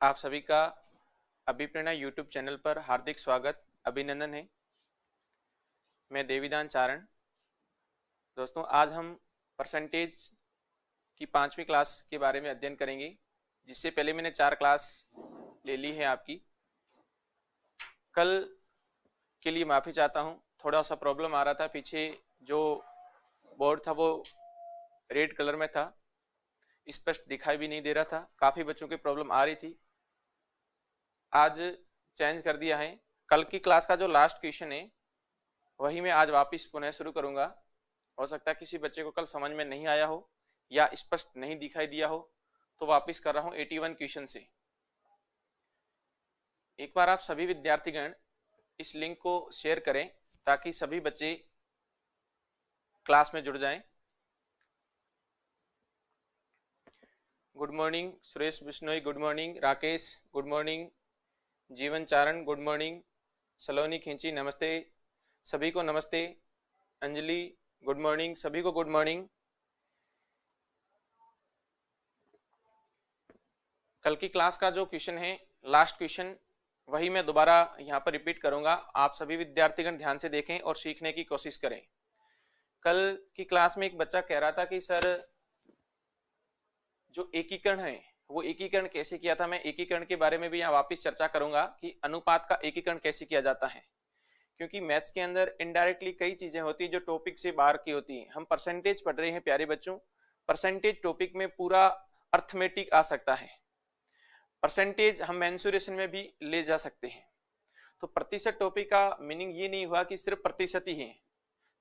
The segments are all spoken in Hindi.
आप सभी का अभिप्रेरणा यूट्यूब चैनल पर हार्दिक स्वागत अभिनंदन है। मैं देवीदान चारण। दोस्तों, आज हम परसेंटेज की 5वीं क्लास के बारे में अध्ययन करेंगे, जिससे पहले मैंने 4 क्लास ले ली है आपकी। कल के लिए माफ़ी चाहता हूँ, थोड़ा सा प्रॉब्लम आ रहा था। पीछे जो बोर्ड था वो रेड कलर में था, स्पष्ट दिखाई भी नहीं दे रहा था, काफ़ी बच्चों की प्रॉब्लम आ रही थी। आज चेंज कर दिया है। कल की क्लास का जो लास्ट क्वेश्चन है वही मैं आज वापस पुनः शुरू करूंगा। हो सकता है किसी बच्चे को कल समझ में नहीं आया हो या स्पष्ट नहीं दिखाई दिया हो, तो वापस कर रहा हूं 81 क्वेश्चन से। एक बार आप सभी विद्यार्थीगण इस लिंक को शेयर करें ताकि सभी बच्चे क्लास में जुड़ जाएं। Good morning Suresh Bishnoi, good morning Rakesh, good morning जीवन चारण, गुड मॉर्निंग सलोनी खींची, नमस्ते सभी को, नमस्ते अंजलि, गुड मॉर्निंग सभी को, गुड मॉर्निंग। कल की क्लास का जो क्वेश्चन है, लास्ट क्वेश्चन, वही मैं दोबारा यहाँ पर रिपीट करूंगा। आप सभी विद्यार्थीगण ध्यान से देखें और सीखने की कोशिश करें। कल की क्लास में एक बच्चा कह रहा था कि सर जो एकीकरण है वो एकीकरण कैसे किया था। मैं एकीकरण के बारे में भी यहाँ वापस चर्चा करूंगा कि अनुपात का एकीकरण कैसे किया जाता है, क्योंकि मैथ्स के अंदर इनडायरेक्टली कई चीजें होती है जो टॉपिक से बाहर की होती हैं। हम परसेंटेज पढ़ रहे हैं प्यारे बच्चों, परसेंटेज टॉपिक में पूरा अर्थमेटिक आ सकता है। परसेंटेज हम मेंसुरेशन में भी ले जा सकते हैं। तो प्रतिशत टॉपिक का मीनिंग ये नहीं हुआ कि सिर्फ प्रतिशत ही है।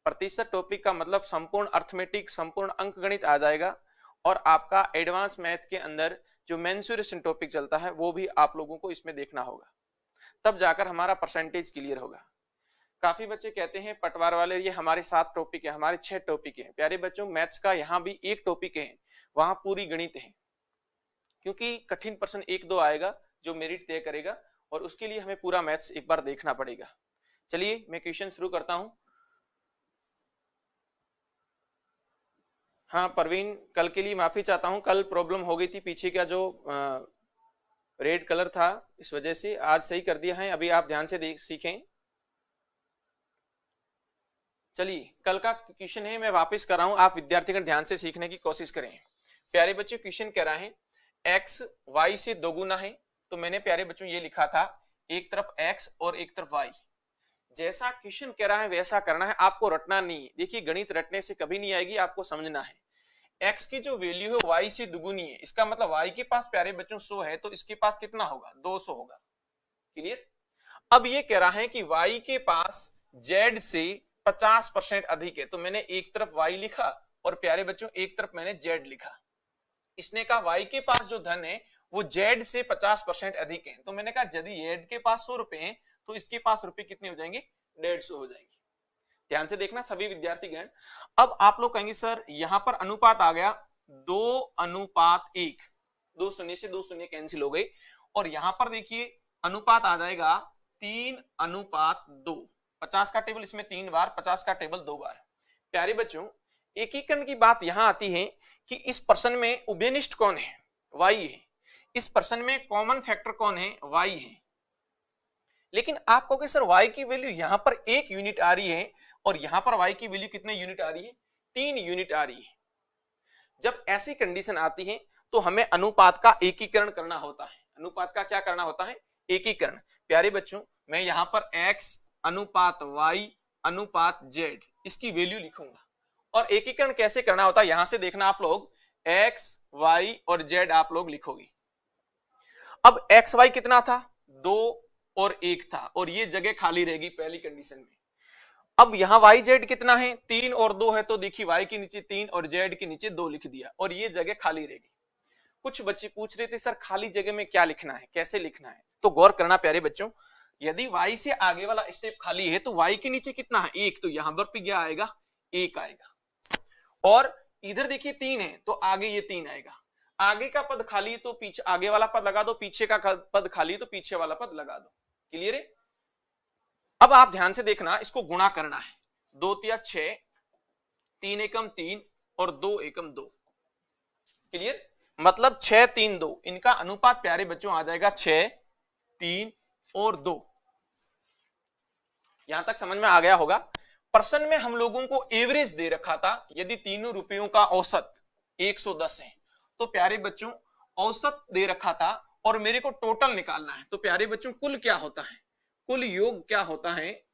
प्रतिशत टॉपिक का मतलब संपूर्ण अर्थमेटिक, संपूर्ण अंकगणित आ जाएगा, और आपका एडवांस मैथ के अंदर जो मेंसुरेशन टॉपिक चलता है वो भी आप लोगों को इसमें देखना होगा, तब जाकर हमारा परसेंटेज क्लियर होगा। काफी बच्चे कहते हैं पटवार वाले ये हमारे 7 टॉपिक है, हमारे 6 टॉपिक है। प्यारे बच्चों, मैथ्स का यहाँ भी एक टॉपिक है, वहां पूरी गणित है, क्योंकि कठिन प्रश्न 1-2 आएगा जो मेरिट तय करेगा, और उसके लिए हमें पूरा मैथ्स एक बार देखना पड़ेगा। चलिए मैं क्वेश्चन शुरू करता हूं। हाँ परवीन, कल के लिए माफी चाहता हूं, कल प्रॉब्लम हो गई थी, पीछे का जो रेड कलर था इस वजह से। आज सही कर दिया है, अभी आप ध्यान से सीखें। चलिए कल का क्वेश्चन है, मैं वापस कर रहा हूं, आप विद्यार्थीगण ध्यान से सीखने की कोशिश करें। प्यारे बच्चों, क्वेश्चन कह रहा है x y से दोगुना है। तो मैंने प्यारे बच्चों ये लिखा था, एक तरफ x और एक तरफ y। जैसा क्वेश्चन कह रहा है वैसा करना है, आपको रटना नहीं। देखिए गणित रटने से कभी नहीं आएगी, आपको समझना है। x की जो वैल्यू है y से दुगुनी है, इसका मतलब y के पास प्यारे बच्चों 100 है, तो इसके पास कितना होगा, 200 होगा। क्लियर। अब ये कह रहा है कि y के पास z से 50% अधिक है, तो मैंने एक तरफ y लिखा और प्यारे बच्चों एक तरफ मैंने z लिखा। इसने कहा y के पास जो धन है वो z से 50% अधिक है, तो मैंने कहा यदि z के पास 100 रुपए हैं तो इसके पास रुपए कितने हो जाएंगे, 150 हो जाएंगे। ध्यान से देखना सभी विद्यार्थीगण। अब आप लोग कहेंगे सर यहां पर अनुपात आ गया 2:1, 2 शून्य से 2 शून्य कैंसिल हो गए, और यहां पर देखिए अनुपात आ जाएगा 3:2। 50 का टेबल इसमें 3 बार, 50 का टेबल 2 बार। प्यारे बच्चों, एकीकरण की बात यहां आती है कि इस प्रश्न में उभयनिष्ठ कौन है, y है। इस प्रश्न में कॉमन फैक्टर कौन है, y है। लेकिन आप कहोगे सर y की वैल्यू यहां पर 1 यूनिट आ रही है और यहां पर y की वैल्यू कितने यूनिट आ रही है, 3 यूनिट आ रही है। जब ऐसी कंडीशन आती है तो हमें अनुपात का एकीकरण करना होता है। अनुपात का क्या करना होता है, एकीकरण। प्यारे बच्चों, मैं यहां पर x अनुपात y अनुपात z इसकी वैल्यू लिखूंगा, और एकीकरण कैसे करना होता है यहां से देखना आप लोग। x y और z आप लोग लिखोगे। अब x y कितना था, 2 और 1 था, और ये जगह खाली रहेगी पहली कंडीशन में। अब यहां वाई जेड कितना है, 3 और 2 है, तो देखिए y के नीचे 3 और z के नीचे 2 लिख दिया, और ये जगह खाली रहेगी। कुछ बच्चे पूछ रहे थे सर खाली जगह में क्या लिखना है, कैसे लिखना है, तो गौर करना प्यारे बच्चों। यदि y से आगे वाला स्टेप खाली है तो y के नीचे कितना है, 1, तो यहां पर क्या आएगा, 1 आएगा। और इधर देखिए 3 है तो आगे ये 3 आएगा। आगे का पद खाली है तो पीछे आगे वाला पद लगा दो, पीछे का पद खाली है तो पीछे वाला पद लगा दो। क्लियर है। अब आप ध्यान से देखना, इसको गुणा करना है। 2 तिया 6, 3 एकम 3 और 2 एकम 2। क्लियर। मतलब 6 3 2, इनका अनुपात प्यारे बच्चों आ जाएगा 6 3 और 2। यहां तक समझ में आ गया होगा। प्रश्न में हम लोगों को एवरेज दे रखा था, यदि तीनों रुपयों का औसत 110 है तो प्यारे बच्चों औसत दे रखा था और मेरे को टोटल निकालना है। तो प्यारे बच्चों कुल क्या होता है, कुल योग क्या होता है,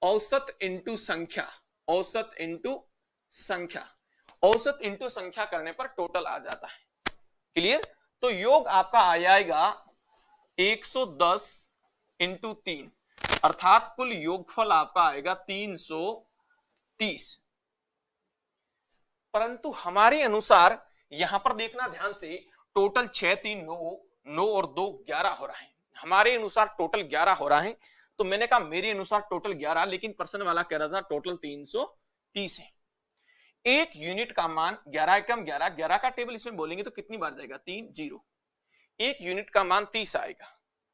औसत इंटू संख्या, औसत इंटू संख्या, औसत इंटू संख्या करने पर टोटल आ जाता है। क्लियर? तो योग आपका आ जाएगा 110 इंटू 3, अर्थात कुल योगफल आपका आएगा 330। परंतु हमारे अनुसार यहां पर देखना ध्यान से, टोटल 6 3 9 9 और 2 11 हो रहा है। हमारे अनुसार टोटल 11 हो रहा है, तो मैंने कहा मेरे अनुसार टोटल 11, लेकिन पर्सन वाला कह रहा था टोटल 330 है। एक यूनिट का मान 11 एकम 11, 11 का टेबल इसमें बोलेंगे तो कितनी बार जाएगा, 3 0। एक यूनिट का मान 30 आएगा।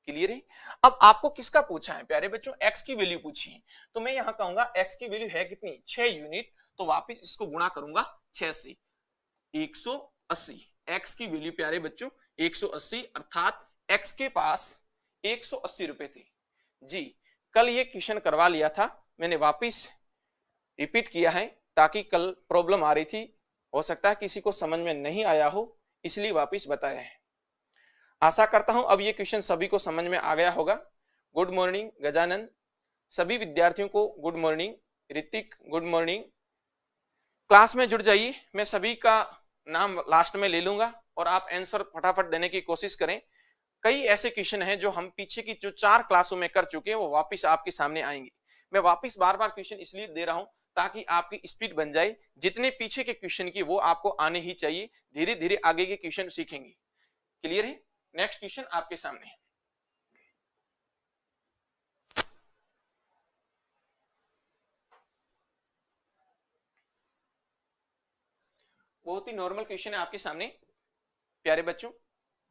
क्लियर है? अब आपको किसका पूछा है प्यारे बच्चों, x की वैल्यू पूछी है, तो मैं यहां कहूंगा x की वैल्यू है कितनी, 6 यूनिट, तो वापस इसको गुणा करूंगा 6 से, 180। x की वैल्यू प्यारे बच्चों 180, अर्थात x के पास 180 रुपए थे। जी, कल ये क्वेश्चन करवा लिया था, मैंने वापिस रिपीट किया है ताकि कल प्रॉब्लम आ रही थी, हो सकता है किसी को समझ में नहीं आया हो, इसलिए वापिस बताया है। आशा करता हूं अब ये क्वेश्चन सभी को समझ में आ गया होगा। गुड मॉर्निंग गजानन, सभी विद्यार्थियों को good morning. Hrithik good morning. Class में जुड़ जाइए, मैं सभी का नाम लास्ट में ले लूंगा और आप आंसर फटाफट देने की कोशिश करें। कई ऐसे क्वेश्चन हैं जो हम पीछे की जो 4 क्लासों में कर चुके हैं वो वापस आपके सामने आएंगे। मैं वापस बार बार क्वेश्चन इसलिए दे रहा हूं ताकि आपकी स्पीड बन जाए, जितने पीछे के क्वेश्चन की वो आपको आने ही चाहिए, धीरे धीरे आगे के क्वेश्चन सीखेंगे। क्लियर है? नेक्स्ट क्वेश्चन आपके सामने। बहुत ही नॉर्मल क्वेश्चन है आपके सामने प्यारे बच्चों,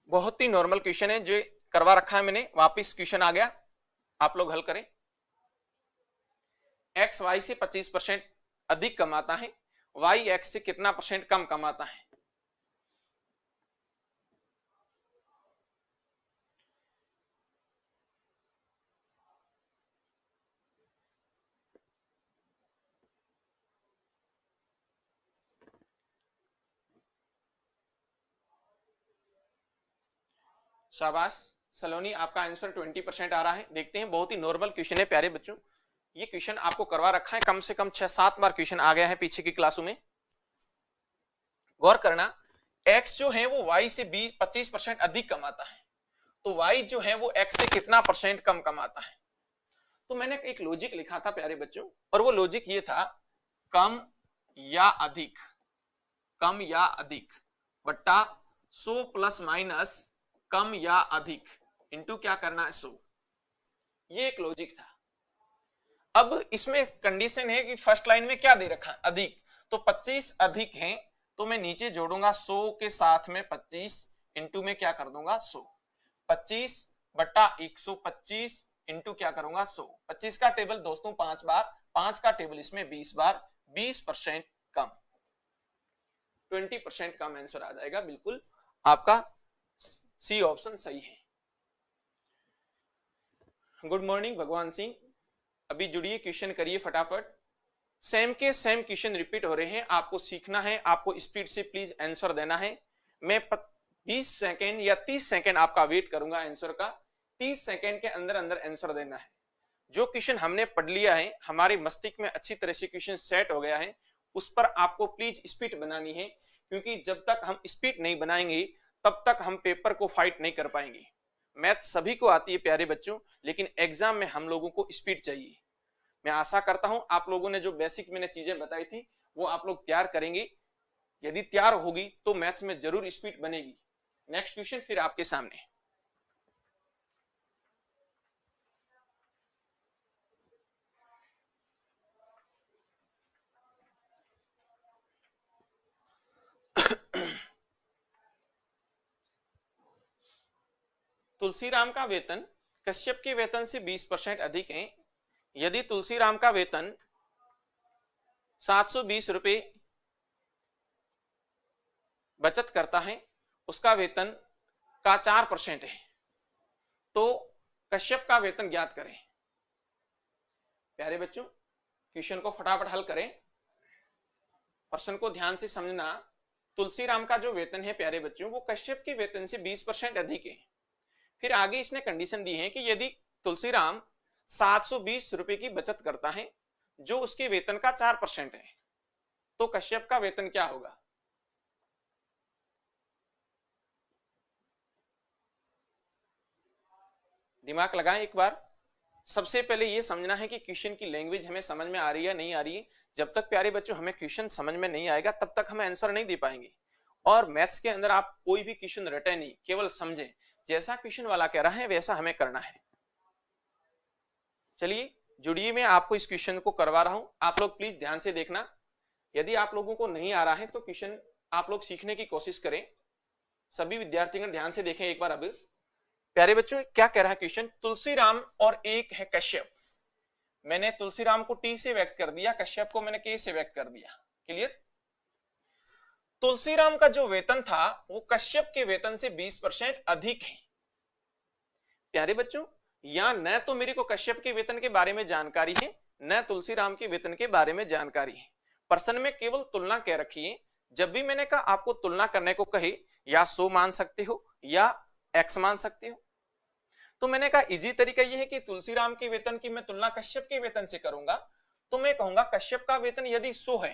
बहुत ही नॉर्मल क्वेश्चन है जो करवा रखा है मैंने, वापस क्वेश्चन आ गया, आप लोग हल करें। एक्स वाई से 25% अधिक कमाता है, वाई एक्स से कितना परसेंट कम कमाता है? शाबाश सलोनी, आपका आंसर 20% आ रहा है। देखते हैं, बहुत ही नॉर्मल क्वेश्चन है प्यारे बच्चों, ये क्वेश्चन आपको करवा रखा है, कम से कम 6-7 बार क्वेश्चन आ गया है पीछे की क्लासों में। गौर करना, x जो है वो y से 25% अधिक कमाता है, तो y जो है वो x से कितना परसेंट कम कमाता है? तो मैंने एक लॉजिक लिखा था प्यारे बच्चों, और वो लॉजिक ये था, कम या अधिक, कम या अधिक बट्टा 100 प्लस माइनस कम या अधिक इंटू क्या करना है 100। ये एक लॉजिक था। अब इसमें कंडीशन है कि फर्स्ट लाइन में क्या दे रखा है, अधिक, तो 25 अधिक है, तो मैं नीचे जोड़ूंगा 100 के साथ में 25 इंटू में क्या कर दूंगा 100, 25 बट्टा 125 इंटू क्या करूंगा 100। 25 का टेबल दोस्तों 5 बार, 5 का टेबल इसमें 20 बार, 20% कम, 20% कम आंसर आ जाएगा। बिल्कुल आपका सी ऑप्शन सही है। गुड मॉर्निंग भगवान सिंह, अभी जुड़िए, क्वेश्चन करिए फटाफट। सेम के सेम क्वेश्चन रिपीट हो रहे हैं, आपको सीखना है, आपको स्पीड से प्लीज आंसर देना है। मैं 20 सेकेंड या 30 सेकेंड आपका वेट करूंगा आंसर का, 30 सेकेंड के अंदर अंदर आंसर देना है। जो क्वेश्चन हमने पढ़ लिया है, हमारे मस्तिष्क में अच्छी तरह से क्वेश्चन सेट हो गया है, उस पर आपको प्लीज स्पीड बनानी है, क्योंकि जब तक हम स्पीड नहीं बनाएंगे तब तक हम पेपर को फाइट नहीं कर पाएंगे। मैथ सभी को आती है प्यारे बच्चों, लेकिन एग्जाम में हम लोगों को स्पीड चाहिए। मैं आशा करता हूं आप लोगों ने जो बेसिक मैंने चीजें बताई थी वो आप लोग तैयार करेंगे, यदि तैयार होगी तो मैथ्स में जरूर स्पीड बनेगी। नेक्स्ट क्वेश्चन फिर आपके सामने। तुलसीराम का वेतन कश्यप के वेतन से 20% अधिक है। यदि तुलसीराम का वेतन 720 रुपए बचत करता है उसका वेतन का 4% है, तो कश्यप का वेतन ज्ञात करें। प्यारे बच्चों क्वेश्चन को फटाफट हल करें, प्रश्न को ध्यान से समझना। तुलसीराम का जो वेतन है प्यारे बच्चों वो कश्यप के वेतन से 20% अधिक है। फिर आगे इसने कंडीशन दी है कि यदि तुलसीराम 720 रुपए की बचत करता है जो उसके वेतन का 4% है, तो कश्यप का वेतन क्या होगा। दिमाग लगाएं एक बार। सबसे पहले यह समझना है कि क्वेश्चन की लैंग्वेज हमें समझ में आ रही है नहीं आ रही है। जब तक प्यारे बच्चों हमें क्वेश्चन समझ में नहीं आएगा तब तक हम आंसर नहीं दे पाएंगे। और मैथ्स के अंदर आप कोई भी क्वेश्चन रटे नहीं, केवल समझें, जैसा क्वेश्चन वाला कह रहा है वैसा हमें करना है। चलिए जुड़िए, मैं आपको इस क्वेश्चन को करवा रहा हूं, आप लोग प्लीज ध्यान से देखना। यदि आप लोगों को नहीं आ रहा है तो क्वेश्चन आप लोग सीखने की कोशिश करें। सभी विद्यार्थीगण ध्यान से देखें एक बार। अब प्यारे बच्चों क्या कह रहा है क्वेश्चन, तुलसीराम और एक है कश्यप। मैंने तुलसीराम को टी से व्यक्त कर दिया, कश्यप को मैंने के से व्यक्त कर दिया। क्लियर। तुलसीराम का जो वेतन था वो कश्यप के वेतन से 20% अधिक है। प्यारे बच्चों यहां न तो मेरे को कश्यप के वेतन के बारे में जानकारी है न तुलसीराम के वेतन के बारे में जानकारी है। प्रश्न में केवल तुलना कह रखी है। जब भी मैंने कहा आपको तुलना करने को कहे, या 100 मान सकते हो या x मान सकते हो, तो मैंने कहा इजी तरीका यह है कि तुलसीराम के वेतन की मैं तुलना कश्यप के वेतन से करूंगा। तो मैं कहूंगा कश्यप का वेतन यदि 100 है,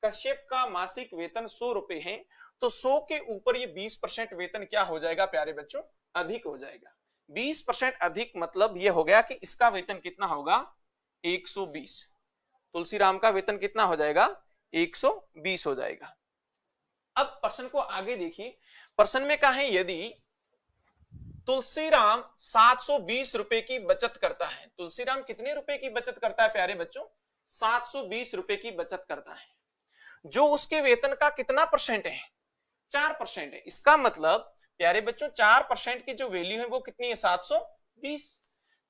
कश्यप का मासिक वेतन 100 रुपए है, तो 100 के ऊपर ये 20% वेतन क्या हो जाएगा प्यारे बच्चों, अधिक हो जाएगा। 20% अधिक मतलब यह हो गया कि इसका वेतन कितना होगा, 120। तुलसीराम का वेतन कितना हो जाएगा, 120 हो जाएगा। अब प्रश्न को आगे देखिए। प्रश्न में कहा है यदि तुलसीराम 720 रुपए की बचत करता है। तुलसीराम कितने रुपए की बचत करता है प्यारे बच्चों, 720 रुपए की बचत करता है, जो उसके वेतन का कितना परसेंट है, 4% है। इसका मतलब प्यारे बच्चों 4% की जो वैल्यू है वो कितनी है, 720।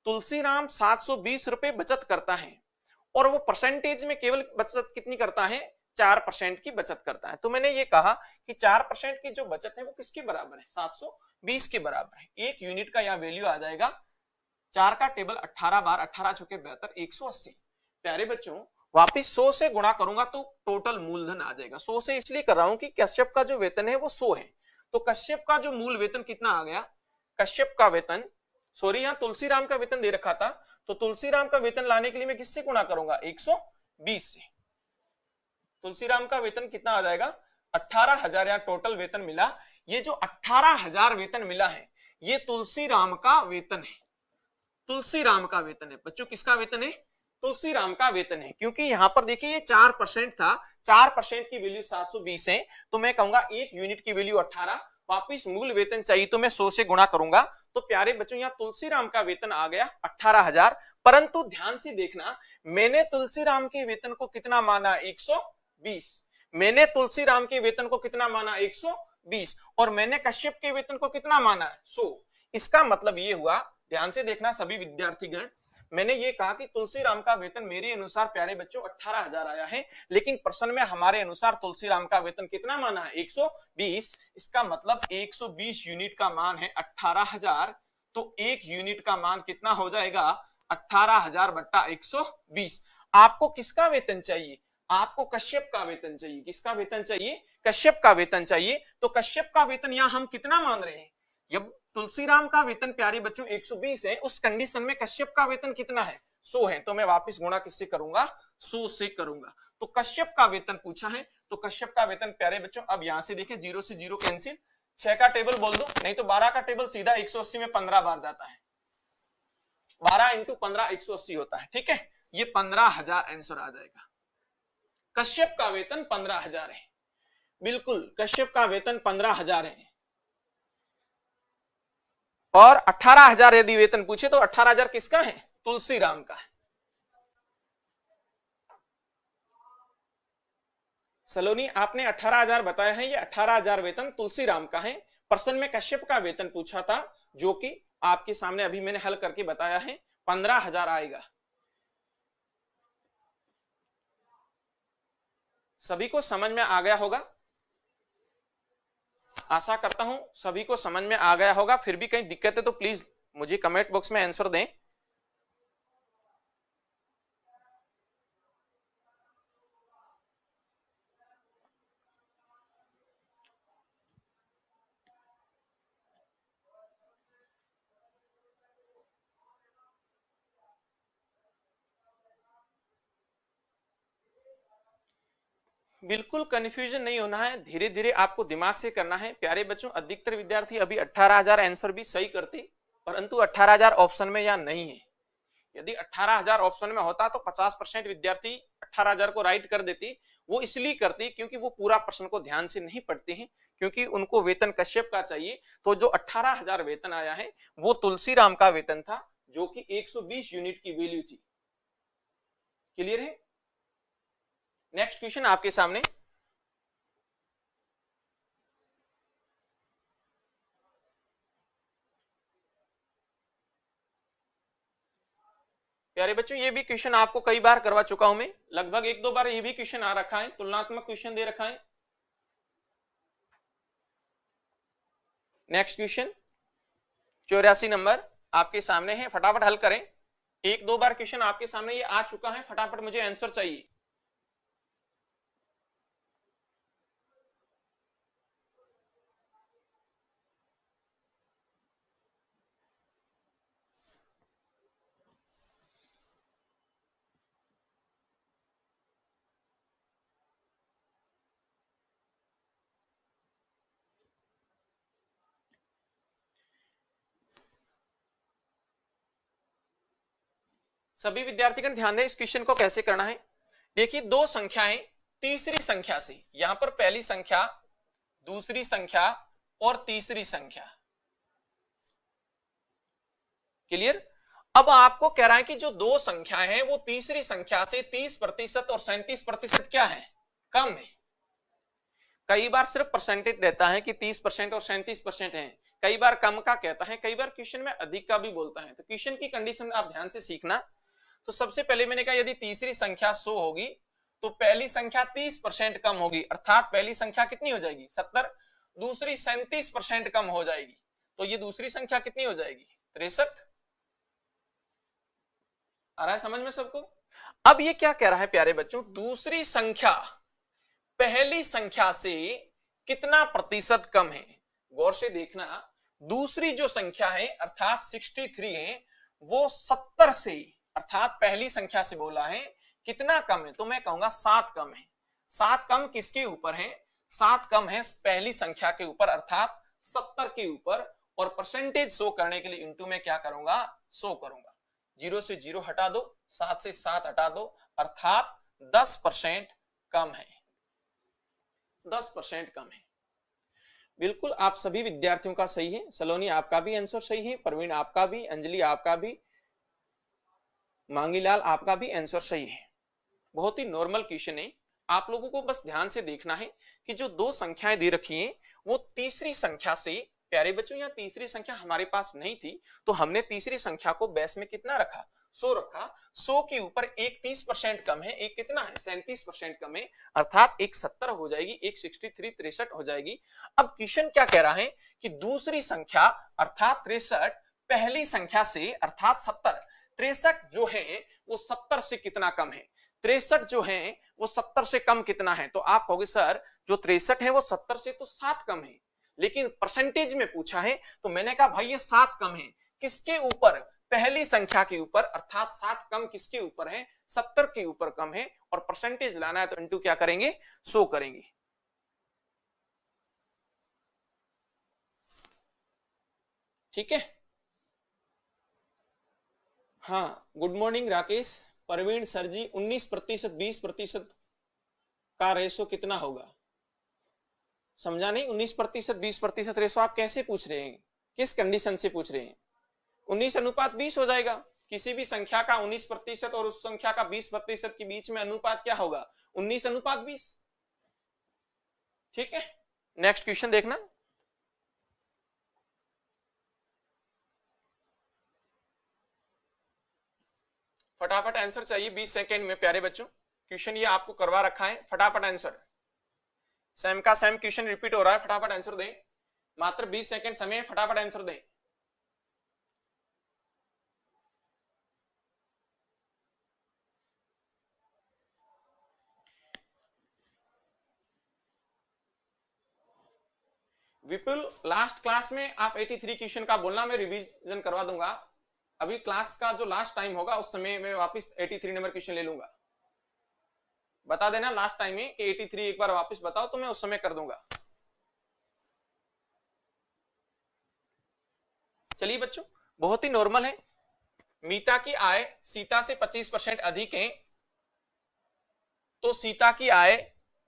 तुलसीराम 720 रुपए बचत करता है और वो परसेंटेज में केवल बचत कितनी करता है, 4% की बचत करता है। तो मैंने ये कहा कि 4% की जो बचत है वो किसके बराबर है, 720 के बराबर है। एक यूनिट का यहाँ वैल्यू आ जाएगा, 4 का टेबल 18 बार 18 चौके 72, 180। प्यारे बच्चों वापिस 100 से गुणा करूंगा तो टोटल मूलधन आ जाएगा। 100 से इसलिए कर रहा हूं कि कश्यप का जो वेतन है वो 100 है, तो कश्यप का जो मूल वेतन कितना आ गया, कश्यप का वेतन, सॉरी यहां तुलसीराम का वेतन दे रखा था, तो तुलसीराम का वेतन लाने के लिए मैं किससे गुणा करूंगा, 120 से। तुलसीराम का वेतन कितना आ जाएगा, 18,000 या टोटल वेतन मिला। ये जो 18,000 वेतन मिला है ये तुलसीराम का वेतन है, तुलसीराम का वेतन है बच्चों। किसका वेतन है, तुलसीराम का वेतन है। क्योंकि यहां पर देखिए ये 4% था, 4% की वैल्यू 720 है, तो मैं कहूंगा एक यूनिट की वैल्यू 18, वापिस मूल वेतन चाहिए तो मैं 100 से गुणा करूंगा। तो प्यारे बच्चों यहाँ तुलसीराम का वेतन आ गया 18,000। परंतु ध्यान से देखना, मैंने तुलसीराम के वेतन को कितना माना, 120। मैंने तुलसीराम के वेतन को कितना माना, 120, और मैंने कश्यप के वेतन को कितना माना, 100। इसका मतलब ये हुआ, ध्यान से देखना सभी विद्यार्थीगण, मैंने ये कहा कि तुलसीराम का वेतन मेरे अनुसार प्यारे बच्चों 18,000 आया है, लेकिन प्रश्न में हमारे अनुसार तुलसीराम का वेतन कितना माना है, 120। इसका मतलब 120 यूनिट का मान है 18,000, तो एक यूनिट का मान कितना हो जाएगा, 18,000 बट्टा 120। आपको किसका वेतन चाहिए, आपको कश्यप का वेतन चाहिए। किसका वेतन चाहिए, कश्यप का वेतन चाहिए। तो कश्यप का वेतन यहां हम कितना मान रहे हैं, जब तुलसीराम का वेतन प्यारे बच्चों 120 है, उस कंडीशन में कश्यप का वेतन कितना है, 100 है, तो मैं वापस गुणा किससे करूंगा, 100 से करूंगा। तो कश्यप का वेतन पूछा है, तो कश्यप का वेतन प्यारे बच्चों, अब यहां से देखें 0 से 0 कैंसिल, 6 का टेबल बोल दो, नहीं तो 12 का टेबल सीधा 180 में 15 बार जाता है, 12 इंटू 15 180 होता है। ठीक है, ये 15,000 आंसर आ जाएगा। कश्यप का वेतन 15,000 है, बिल्कुल कश्यप का वेतन 15,000 है। और 18,000 यदि वेतन पूछे तो 18,000 किसका है, तुलसीराम का है। सलोनी आपने 18,000 बताया है, ये 18,000 वेतन तुलसीराम का है। प्रश्न में कश्यप का वेतन पूछा था, जो कि आपके सामने अभी मैंने हल करके बताया है, 15,000 आएगा। सभी को समझ में आ गया होगा। आशा करता हूं सभी को समझ में आ गया होगा। फिर भी कहीं दिक्कत है तो प्लीज मुझे कमेंट बॉक्स में आंसर दें। बिल्कुल कंफ्यूजन नहीं होना है, धीरे धीरे आपको दिमाग से करना है प्यारे बच्चों। अधिकतर विद्यार्थी अभी 18,000 आंसर भी सही करते, परंतु 18,000 ऑप्शन में या नहीं है। यदि 18,000 ऑप्शन में होता तो 50% विद्यार्थी 18,000 को राइट कर देती। वो इसलिए करती क्योंकि वो पूरा प्रश्न को ध्यान से नहीं पढ़ते हैं, क्योंकि उनको वेतन कश्यप का चाहिए। तो जो 18,000 वेतन आया है वो तुलसीराम का वेतन था, जो कि 120 यूनिट की वैल्यू थी। क्लियर है? नेक्स्ट क्वेश्चन आपके सामने। प्यारे बच्चों ये भी क्वेश्चन आपको कई बार करवा चुका हूं मैं, लगभग 1-2 बार ये भी क्वेश्चन आ रखा है, तुलनात्मक क्वेश्चन दे रखा है। नेक्स्ट क्वेश्चन 84 नंबर आपके सामने है, फटाफट हल करें। 1-2 बार क्वेश्चन आपके सामने ये आ चुका है, फटाफट मुझे आंसर चाहिए। सभी विद्यार्थीगण ध्यान दें, इस क्वेश्चन को कैसे करना है। देखिए दो संख्याएं तीसरी संख्या से, यहां पर पहली संख्या, दूसरी संख्या और तीसरी संख्या। क्लियर? अब आपको कह रहा है कि जो दो संख्याएं हैं वो तीसरी संख्या से 30% और 37% क्या है, कम है। कई बार सिर्फ परसेंटेज देता है कि 30% और 37% है, कई बार कम का कहता है, कई बार क्वेश्चन में अधिक का भी बोलता है। तो क्वेश्चन की कंडीशन आप ध्यान से सीखना। तो सबसे पहले मैंने कहा यदि तीसरी संख्या 100 होगी तो पहली संख्या 30% कम होगी, अर्थात पहली संख्या कितनी हो जाएगी 70, दूसरी 37% कम हो जाएगी। तो ये दूसरी संख्या कितनी हो जाएगी 63। आ रहा है समझ में सबको? अब ये क्या कह रहा है प्यारे बच्चों, दूसरी संख्या पहली संख्या से कितना प्रतिशत कम है। गौर से देखना, दूसरी जो संख्या है अर्थात 63 है, वो 70 से, अर्थात पहली संख्या से बोला है कितना कम है, तो मैं कहूंगा 7 कम है। 7 कम किसके ऊपर है? 7 कम है पहली संख्या के ऊपर, अर्थात 70 के ऊपर। और परसेंटेज शो करने के लिए इंटू में क्या करूंगा, 100 करूंगा। 0 से 0 हटा दो, 7 से 7 हटा दो, अर्थात 10% कम है। 10% कम है। बिल्कुल आप सभी विद्यार्थियों का सही है। सलोनी आपका भी आंसर सही है, प्रवीण आपका भी, अंजलि आपका भी, मांगीलाल आपका भी आंसर सही है। बहुत ही नॉर्मल क्वेश्चन है। आप लोगों को बस ध्यान से देखना है कि जो दो संख्याएं दे रखी हैं वो तीसरी संख्या से, प्यारे बच्चों यहाँ तीसरी संख्या हमारे पास नहीं थी तो हमने तीसरी संख्या को बेस में कितना रखा, 100 रखा। 100 के ऊपर एक 30% कम है, एक कितना है 37% कम है, अर्थात एक 70 हो जाएगी, एक 63 63 हो जाएगी। अब क्वेश्चन क्या कह रहा है कि दूसरी संख्या अर्थात 63 पहली संख्या से अर्थात 70, 63 जो है वो 70 से कितना कम है। 63 जो है वो 70 से कम कितना है, तो आप कहोगे सर जो 63 है वो 70 से तो 7 कम है, लेकिन परसेंटेज में पूछा है तो मैंने कहा भाई ये 7 कम है किसके ऊपर, पहली संख्या के ऊपर, अर्थात 7 कम किसके ऊपर है, 70 के ऊपर कम है। और परसेंटेज लाना है तो इंटू क्या करेंगे, 100 करेंगे। ठीक है? हाँ good morning Rakesh, Praveen sir ji 19% 20% का रेशो कितना होगा, समझा नहीं। 19% 20% रेशो आप कैसे पूछ रहे हैं, किस कंडीशन से पूछ रहे हैं। 19:20 हो जाएगा। किसी भी संख्या का 19% और उस संख्या का 20% के बीच में अनुपात क्या होगा, 19:20। ठीक है? नेक्स्ट क्वेश्चन देखना। फटाफट आंसर चाहिए 20 सेकेंड में प्यारे बच्चों। क्वेश्चन ये आपको करवा रखा है, फटाफट आंसर। सेम का सेम क्वेश्चन रिपीट हो रहा है, फटाफट आंसर दें। मात्र 20 सेकंड समय, फटाफट आंसर दें। विपुल, लास्ट क्लास में आप 83 क्वेश्चन का बोलना, मैं रिवीजन करवा दूंगा। अभी क्लास का जो लास्ट टाइम होगा उस समय मैं वापस 83 नंबर क्वेश्चन ले लूंगा। बता देना लास्ट टाइम में कि 83 एक बार वापस बताओ तो मैं उस समय कर दूंगा। चलिए बच्चों, बहुत ही नॉर्मल है। मीता की आय सीता से 25% अधिक है, तो सीता की आय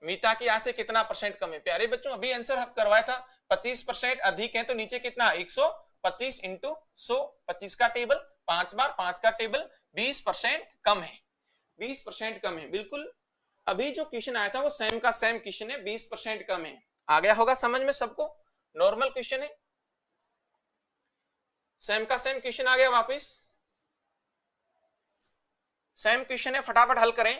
मीता की आय से कितना परसेंट कम है? प्यारे बच्चों, अभी आंसर करवाया था 25% अधिक है, तो नीचे कितना 125 इंटू 100, 25 का टेबल, 5 बार 5 का टेबल, 20% कम है, 20% कम है। बिल्कुल अभी जो क्वेश्चन आया था वो सेम का सेम क्वेश्चन है, 20% कम है। आ गया होगा समझ में सबको? नॉर्मल क्वेश्चन है, सेम का सेम क्वेश्चन आ गया वापस, सेम क्वेश्चन है, फटाफट हल करें।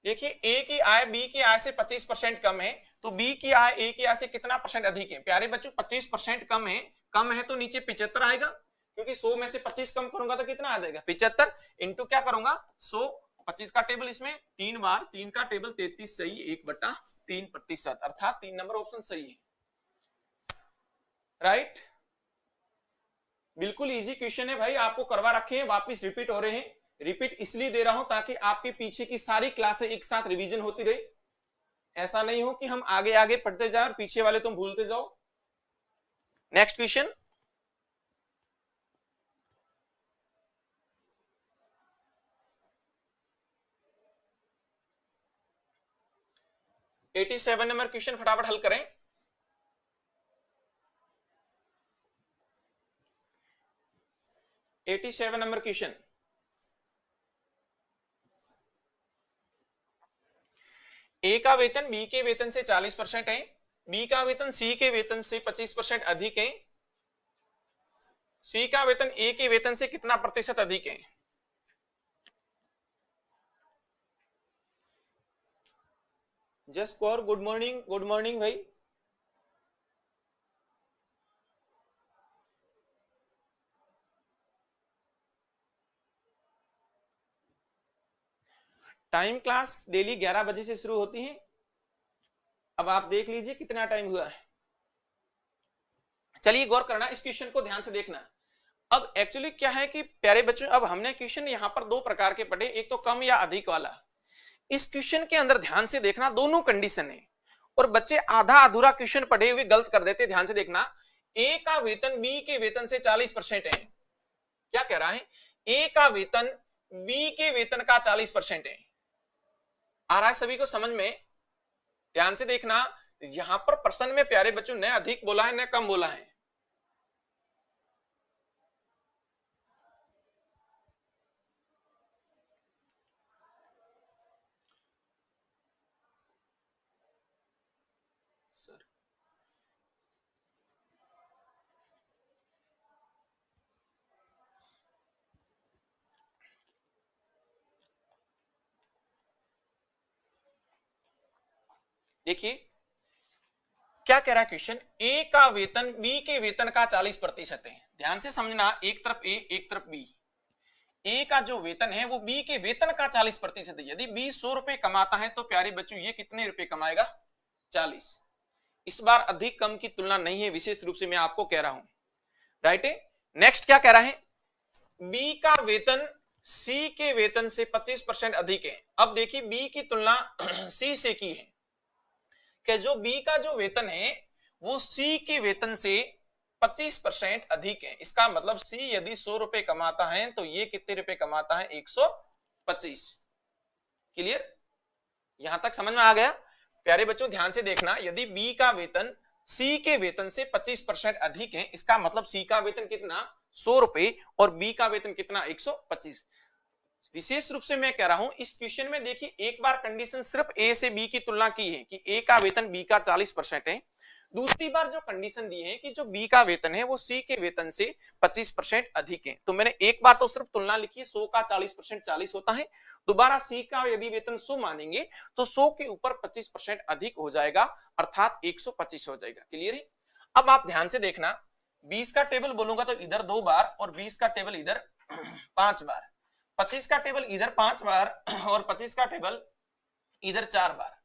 देखिए ए की आय बी की आय से 25% कम है, तो बी की आय ए की आय से कितना परसेंट अधिक है? प्यारे बच्चों 25% कम है तो नीचे 75 आएगा, क्योंकि 100 में से 25 कम करूंगा तो कितना आ जाएगा? 75 इंटू क्या करूंगा 100, 25 का टेबल इसमें 3 बार, 3 का टेबल 33 सही, 1/3%, अर्थात 3 नंबर ऑप्शन सही है। राइट, बिल्कुल इजी क्वेश्चन है भाई, आपको करवा रखे हैं, वापिस रिपीट हो रहे हैं। रिपीट इसलिए दे रहा हूं ताकि आपके पीछे की सारी क्लासें एक साथ रिवीजन होती रहे, ऐसा नहीं हो कि हम आगे आगे पढ़ते जाए और पीछे वाले तुम भूलते जाओ। Next question, eighty 87 number question फटाफट हल करें। एटी 87 नंबर क्वेश्चन, ए का वेतन बी के वेतन से 40% है, बी का वेतन सी के वेतन से 25% अधिक है, सी का वेतन ए के वेतन से कितना प्रतिशत अधिक है? Just Kaur, good morning, good morning भाई। टाइम क्लास डेली 11 बजे से शुरू होती है। अब आप देख लीजिए कितना टाइम हुआ है। चलिए गौर करना, इस क्वेश्चन को ध्यान से देखना। अब एक्चुअली क्या है कि प्यारे बच्चों, अब हमने क्वेश्चन यहां पर दो प्रकार के पढ़े, एक तो कम या अधिक वाला। इस क्वेश्चन के अंदर ध्यान से देखना, दोनों कंडीशन है, और बच्चे आधा अधूरा क्वेश्चन पढ़े हुए गलत कर देते। ध्यान से देखना, ए का वेतन बी के वेतन से 40% है। क्या कह रहा है? ए का वेतन बी के वेतन का 40% है। आ रहा है सभी को समझ में? ध्यान से देखना, यहां पर प्रश्न में प्यारे बच्चों न अधिक बोला है न कम बोला है। देखिए क्या कह रहा है क्वेश्चन, ए का वेतन बी के वेतन का 40% है। ध्यान से समझना, एक तरफ ए एक तरफ बी। ए का जो वेतन है वो बी के वेतन का 40% है। यदि बी 100 रुपए कमाता है तो प्यारे बच्चों ये कितने रुपए कमाएगा? 40। इस बार अधिक कम की तुलना नहीं है, विशेष रूप से मैं आपको कह रहा हूं। राइट है। नेक्स्ट क्या कह रहा है? बी का वेतन सी के वेतन से 25% अधिक है। अब देखिए बी की तुलना सी से की है कि जो बी का जो वेतन है वो सी के वेतन से 25% अधिक है। इसका मतलब सी यदि 100 रुपए कमाता है तो ये कितने रुपए कमाता है? 125। क्लियर? यहां तक समझ में आ गया? प्यारे बच्चों ध्यान से देखना, यदि बी का वेतन सी के वेतन से 25% अधिक है, इसका मतलब सी का वेतन कितना? 100 रुपए, और बी का वेतन कितना? 125। विशेष रूप से मैं कह रहा हूं इस क्वेश्चन में देखिए, एक बार कंडीशन सिर्फ ए से बी की तुलना की है कि ए का वेतन बी का 40% है, दूसरी बार जो कंडीशन दी है कि जो बी का वेतन है वो सी के वेतन से 25% अधिक है, तो मैंने एक बार तो सिर्फ तुलना लिखी, 100 का 40% 40 होता है, दोबारा सी का यदि वेतन 100 मानेंगे तो 100 के ऊपर 25% अधिक हो जाएगा, अर्थात 125 हो जाएगा। क्लियर है? अब आप ध्यान से देखना, 20 का टेबल बोलूंगा तो इधर 2 बार और 20 का टेबल इधर 5 बार, 25 का टेबल इधर 5 बार और 25 का टेबल इधर 4 बार।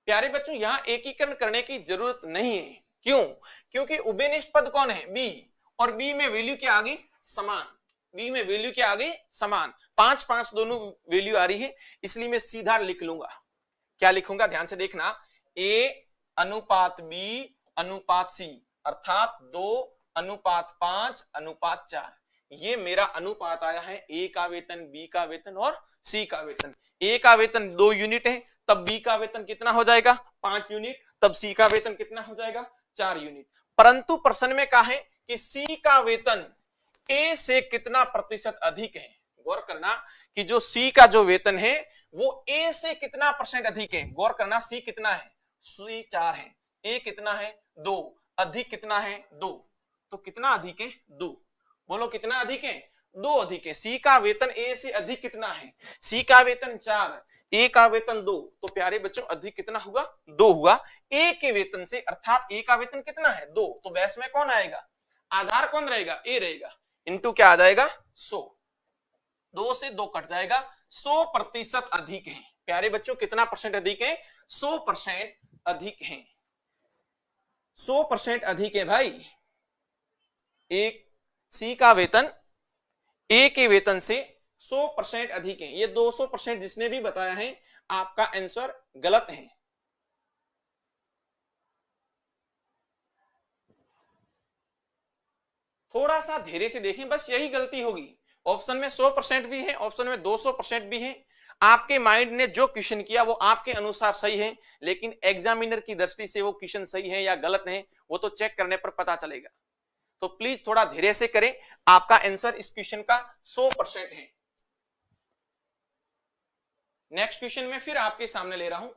प्यारे बच्चों यहां एकीकरण करने की जरूरत नहीं है। क्यों? क्योंकि उभयनिष्ठ पद कौन है? बी, और बी में वैल्यू क्या आ गई? समान। बी में वैल्यू क्या आ गई? समान। 5 5 दोनों वैल्यू आ रही है, इसलिए मैं सीधा लिख लूंगा। क्या लिखूंगा? ध्यान से देखना, ए अनुपात बी अनुपात सी, अर्थात 2 अनुपात 5 अनुपात 4। ये मेरा अनुपात आया है ए का वेतन, बी का वेतन और सी का वेतन। ए का वेतन 2 यूनिट है, तब बी का वेतन कितना हो जाएगा? 5 यूनिट, तब सी का वेतन कितना हो जाएगा? 4 यूनिट। परंतु प्रश्न में कहा है कि सी का वेतन ए से कितना प्रतिशत अधिक है। गौर करना कि जो सी का जो वेतन है वो ए से कितना % अधिक है। गौर करना, सी कितना है? सी 4 है, ए कितना है? 2, अधिक कितना है? 2, तो कितना अधिक है? 2। बोलो कितना अधिक है? 2 अधिक है। सी का वेतन ए से अधिक कितना है? सी का वेतन 4, ए का वेतन 2, तो प्यारे बच्चों अधिक कितना हुआ? 2 हुआ ए के वेतन से, अर्थात ए का वेतन कितना है? 2, तो बैस में कौन आएगा? आधार कौन रहेगा? ए रहेगा, इनटू क्या आ जाएगा? 100। 2 से 2 कट जाएगा, 100% अधिक है। प्यारे बच्चों कितना % अधिक है? 100% अधिक है। 100% अधिक है भाई। एक सी का वेतन ए के वेतन से 100% अधिक है। ये 200% जिसने भी बताया है आपका आंसर गलत है। थोड़ा सा धैर्य से देखें, बस यही गलती होगी। ऑप्शन में 100% भी है, ऑप्शन में 200% भी है। आपके माइंड ने जो क्वेश्चन किया वो आपके अनुसार सही है, लेकिन एग्जामिनर की दृष्टि से वो क्वेश्चन सही है या गलत है वो तो चेक करने पर पता चलेगा। तो प्लीज थोड़ा धैर्य से करें, आपका आंसर इस क्वेश्चन का 100% है। नेक्स्ट क्वेश्चन में फिर आपके सामने ले रहा हूं।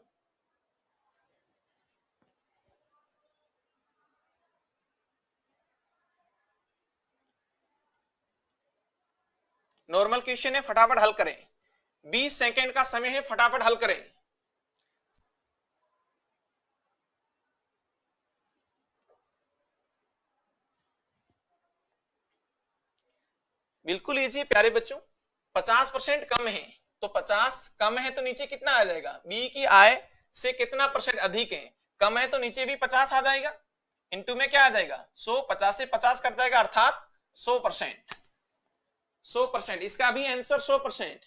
नॉर्मल क्वेश्चन है, फटाफट हल करें। 20 सेकंड का समय है, फटाफट हल करें। बिल्कुल इजी प्यारे बच्चों। 50% कम है, तो 50 कम है तो नीचे कितना आ जाएगा? बी की आय से कितना % अधिक है? कम है तो नीचे भी 50 आ जाएगा, इनटू में क्या आ जाएगा? 100। 50 से 50 कट जाएगा, अर्थात 100%। 100%, इसका भी आंसर 100%।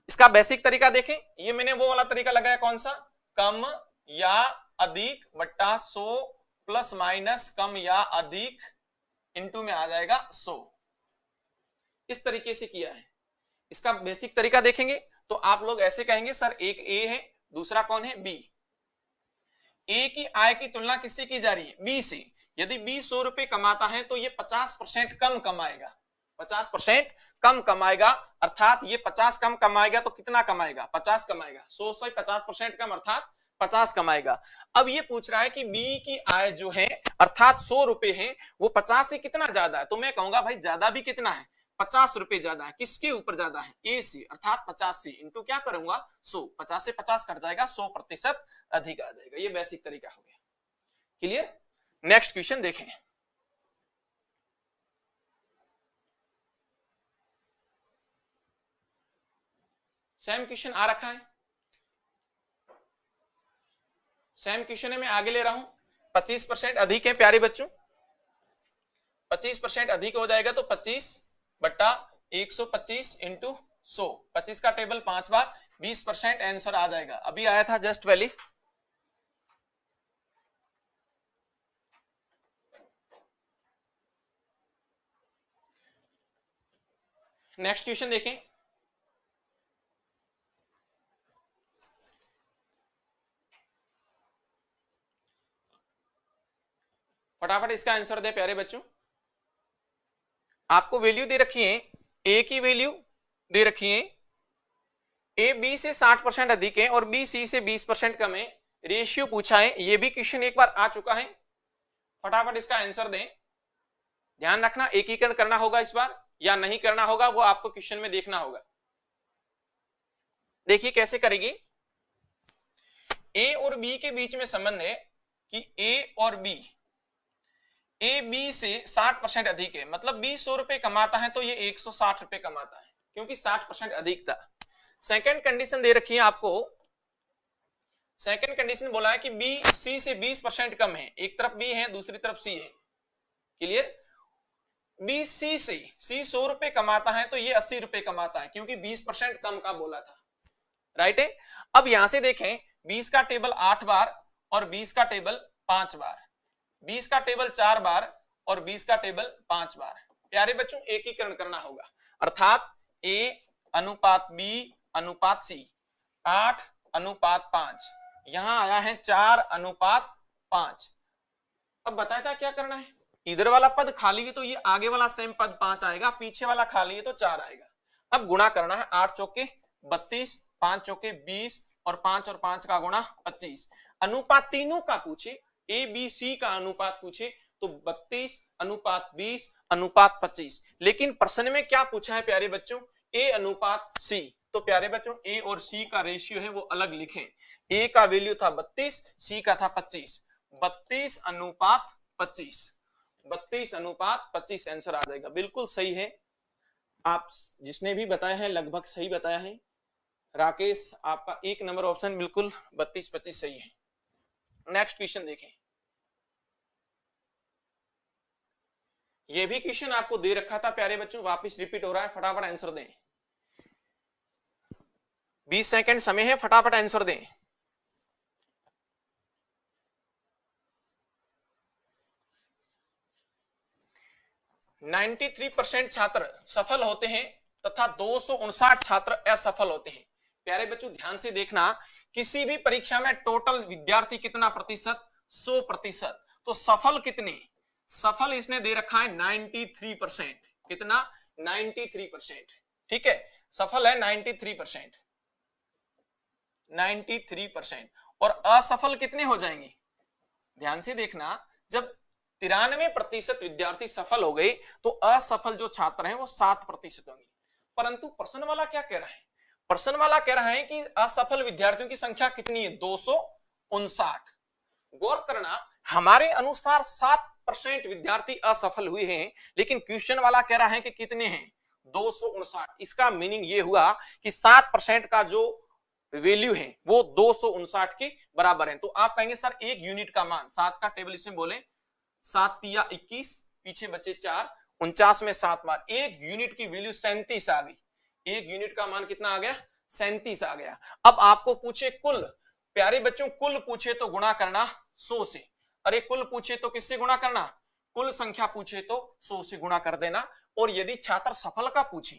इसका बेसिक तरीका देखें, ये मैंने वो वाला तरीका लगाया, कौन सा? कम या अधिक बट्टा 100 प्लस माइनस कम या अधिक इनटू में आ जाएगा 100। इस तरीके से किया है। इसका बेसिक तरीका देखेंगे तो आप लोग ऐसे कहेंगे, सर एक ए है, दूसरा कौन है? बी। ए की आय की तुलना किससे की जा रही है? बी से। यदि बी 100 रुपए कमाता है तो ये 50% कम कमाएगा, 50% कम कमाएगा, अर्थात ये 50 कम कमाएगा तो कितना कमाएगा? 50 कमाएगा। 100 से 50% कम, अर्थात 50 कमाएगा। अब ये पूछ रहा है कि बी की आय जो है अर्थात 100 रुपए है, वो 50 से कितना ज्यादा है? तो मैं कहूंगा भाई ज्यादा भी कितना है? 50 रुपए ज्यादा है। किसके ऊपर ज्यादा है? ए से, अर्थात 50 से इनटू क्या करूंगा? 100। 50 से 50 कट जाएगा, 100% अधिक आ जाएगा। ये बेसिक तरीका हो गया। क्लियर? नेक्स्ट क्वेश्चन देखें। सेम क्वेश्चन आ रखा है, सेम क्वेश्चन है, मैं आगे ले रहा हूं। 25% अधिक है प्यारे बच्चों, 25% अधिक हो जाएगा तो 25 बट्टा 125 इंटू 100। 25 का टेबल 5 बार, 20% आंसर आ जाएगा। अभी आया था जस्ट पहले। नेक्स्ट क्वेश्चन देखें। फटाफट इसका आंसर दे प्यारे बच्चों। आपको वैल्यू दे रखी है, ए की वैल्यू दे रखी है, ए बी से 60% अधिक है और बी सी से 20% कम है। रेशियो पूछा है, ये भी क्वेश्चन एक बार आ चुका है, फटाफट इसका आंसर दें। ध्यान रखना एकीकरण करना होगा इस बार या नहीं करना होगा वो आपको क्वेश्चन में देखना होगा। देखिए कैसे करेंगे, ए और बी के बीच में संबंध है कि ए और बी, ए बी से 60% अधिक है, मतलब बी 100 रुपए कमाता है तो ये 160 रुपए कमाता है क्योंकि 60% अधिक था। सेकंड कंडीशन दे रखी है आपको, सेकंड कंडीशन बोला है कि बी सी से 20% कम है, एक तरफ बी है दूसरी तरफ सी है, क्लियर। बी सी से, सी 100 रुपए कमाता है तो ये 80 रुपए कमाता है क्योंकि 20% कम का बोला था, राइट है। अब यहां से देखें 20 का टेबल 8 बार और 20 का टेबल 5 बार, 20 का टेबल 4 बार और 20 का टेबल 5 बार। प्यारे बच्चों एकीकरण करना होगा, अर्थात A अनुपात B अनुपात C, 8 अनुपात 5, यहां आया है 4 अनुपात 5। अब बताया था क्या करना है, इधर वाला पद खाली है तो ये आगे वाला सेम पद 5 आएगा, पीछे वाला खाली है तो 4 आएगा। अब गुणा करना है, 8 चौके 32, 5 चौके 20 और 5 और 5 का गुणा 25। अनुपात तीनों का पूछे, ए बी सी का अनुपात पूछे तो 32 अनुपात 20 अनुपात 25, लेकिन प्रश्न में क्या पूछा है प्यारे बच्चों, ए अनुपात सी। तो प्यारे बच्चों ए और सी का रेशियो है वो अलग लिखें, ए का वैल्यू था 32, सी का था 25, 32 अनुपात 25, 32 अनुपात 25 आंसर आ जाएगा। बिल्कुल सही है, आप जिसने भी बताया है लगभग सही बताया है। राकेश आपका 1 नंबर ऑप्शन बिल्कुल 32-25 सही है। नेक्स्ट क्वेश्चन देखें, यह भी क्वेश्चन आपको दे रखा था प्यारे बच्चों, वापस रिपीट हो रहा है, फटाफट आंसर दें, 20 सेकंड समय है, फटाफट आंसर दें। (93% छात्र सफल होते हैं तथा 259 छात्र असफल होते हैं। प्यारे बच्चों ध्यान से देखना, किसी भी परीक्षा में टोटल विद्यार्थी कितना प्रतिशत, 100%, तो सफल कितने, सफल इसने दे रखा है 93%, कितना 93%, ठीक है, सफल है 93%, 93%, और असफल कितने हो जाएंगे, ध्यान से देखना, जब 93% विद्यार्थी सफल हो गए तो असफल जो छात्र हैं वो 7% होंगे। परंतु प्रश्न वाला क्या कह रहा है, प्रश्न वाला कह रहा है कि असफल विद्यार्थियों की संख्या कितनी है, 259। गौर करना, हमारे अनुसार 7% विद्यार्थी असफल हुए हैं, लेकिन क्वेश्चन वाला कह रहा है कि कितने हैं, 259। इसका मीनिंग ये हुआ कि 7% का जो वैल्यू है वो 259 के बराबर है। तो आप कहेंगे सर एक यूनिट का मान, 7 का टेबल इसमें बोले, 7 तिया 21, पीछे बचे 4, 49 में 7 बार, एक यूनिट की वैल्यू 37 आ गई, एक यूनिट का मान कितना आ गया, 37 आ गया। अब आपको पूछे कुल, प्यारे बच्चों कुल पूछे तो गुणा करना 100 से, अरे कुल पूछे तो किससे गुणा करना, कुल संख्या पूछे तो 100 से गुणा कर देना। और यदि छात्र सफल का पूछे,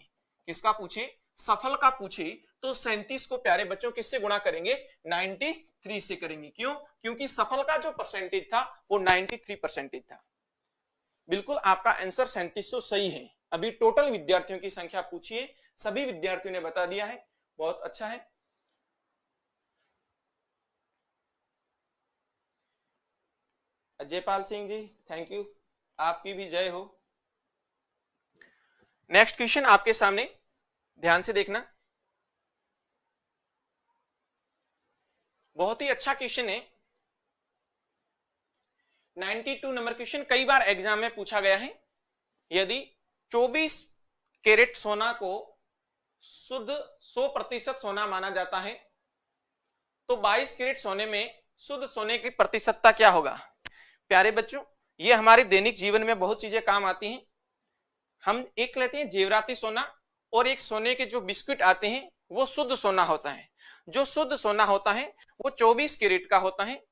किसका पूछे, सफल का पूछे तो 37 को प्यारे बच्चों किससे गुणा करेंगे, 93 से करेंगे। क्यों, क्योंकि सफल का जो परसेंटेज था वो 93% था। बिल्कुल आपका आंसर 3700 सही है। अभी टोटल विद्यार्थियों की संख्या पूछिए, सभी विद्यार्थियों ने बता दिया है, बहुत अच्छा है। अजयपाल सिंह जी थैंक यू, आपकी भी जय हो। नेक्स्ट क्वेश्चन आपके सामने, ध्यान से देखना, बहुत ही अच्छा क्वेश्चन है, 92 नंबर क्वेश्चन, कई बार एग्जाम में पूछा गया है। यदि 24 कैरेट सोना को शुद्ध 100% सोना माना जाता है तो 22 कैरेट सोने में शुद्ध सोने की प्रतिशतता क्या होगा। प्यारे बच्चों ये हमारे दैनिक जीवन में बहुत चीजें काम आती हैं। हम एक लेते हैं जेवराती सोना, और एक सोने के जो बिस्कुट आते हैं वो शुद्ध सोना होता है। जो शुद्ध सोना होता है वो 24 कैरेट का होता है,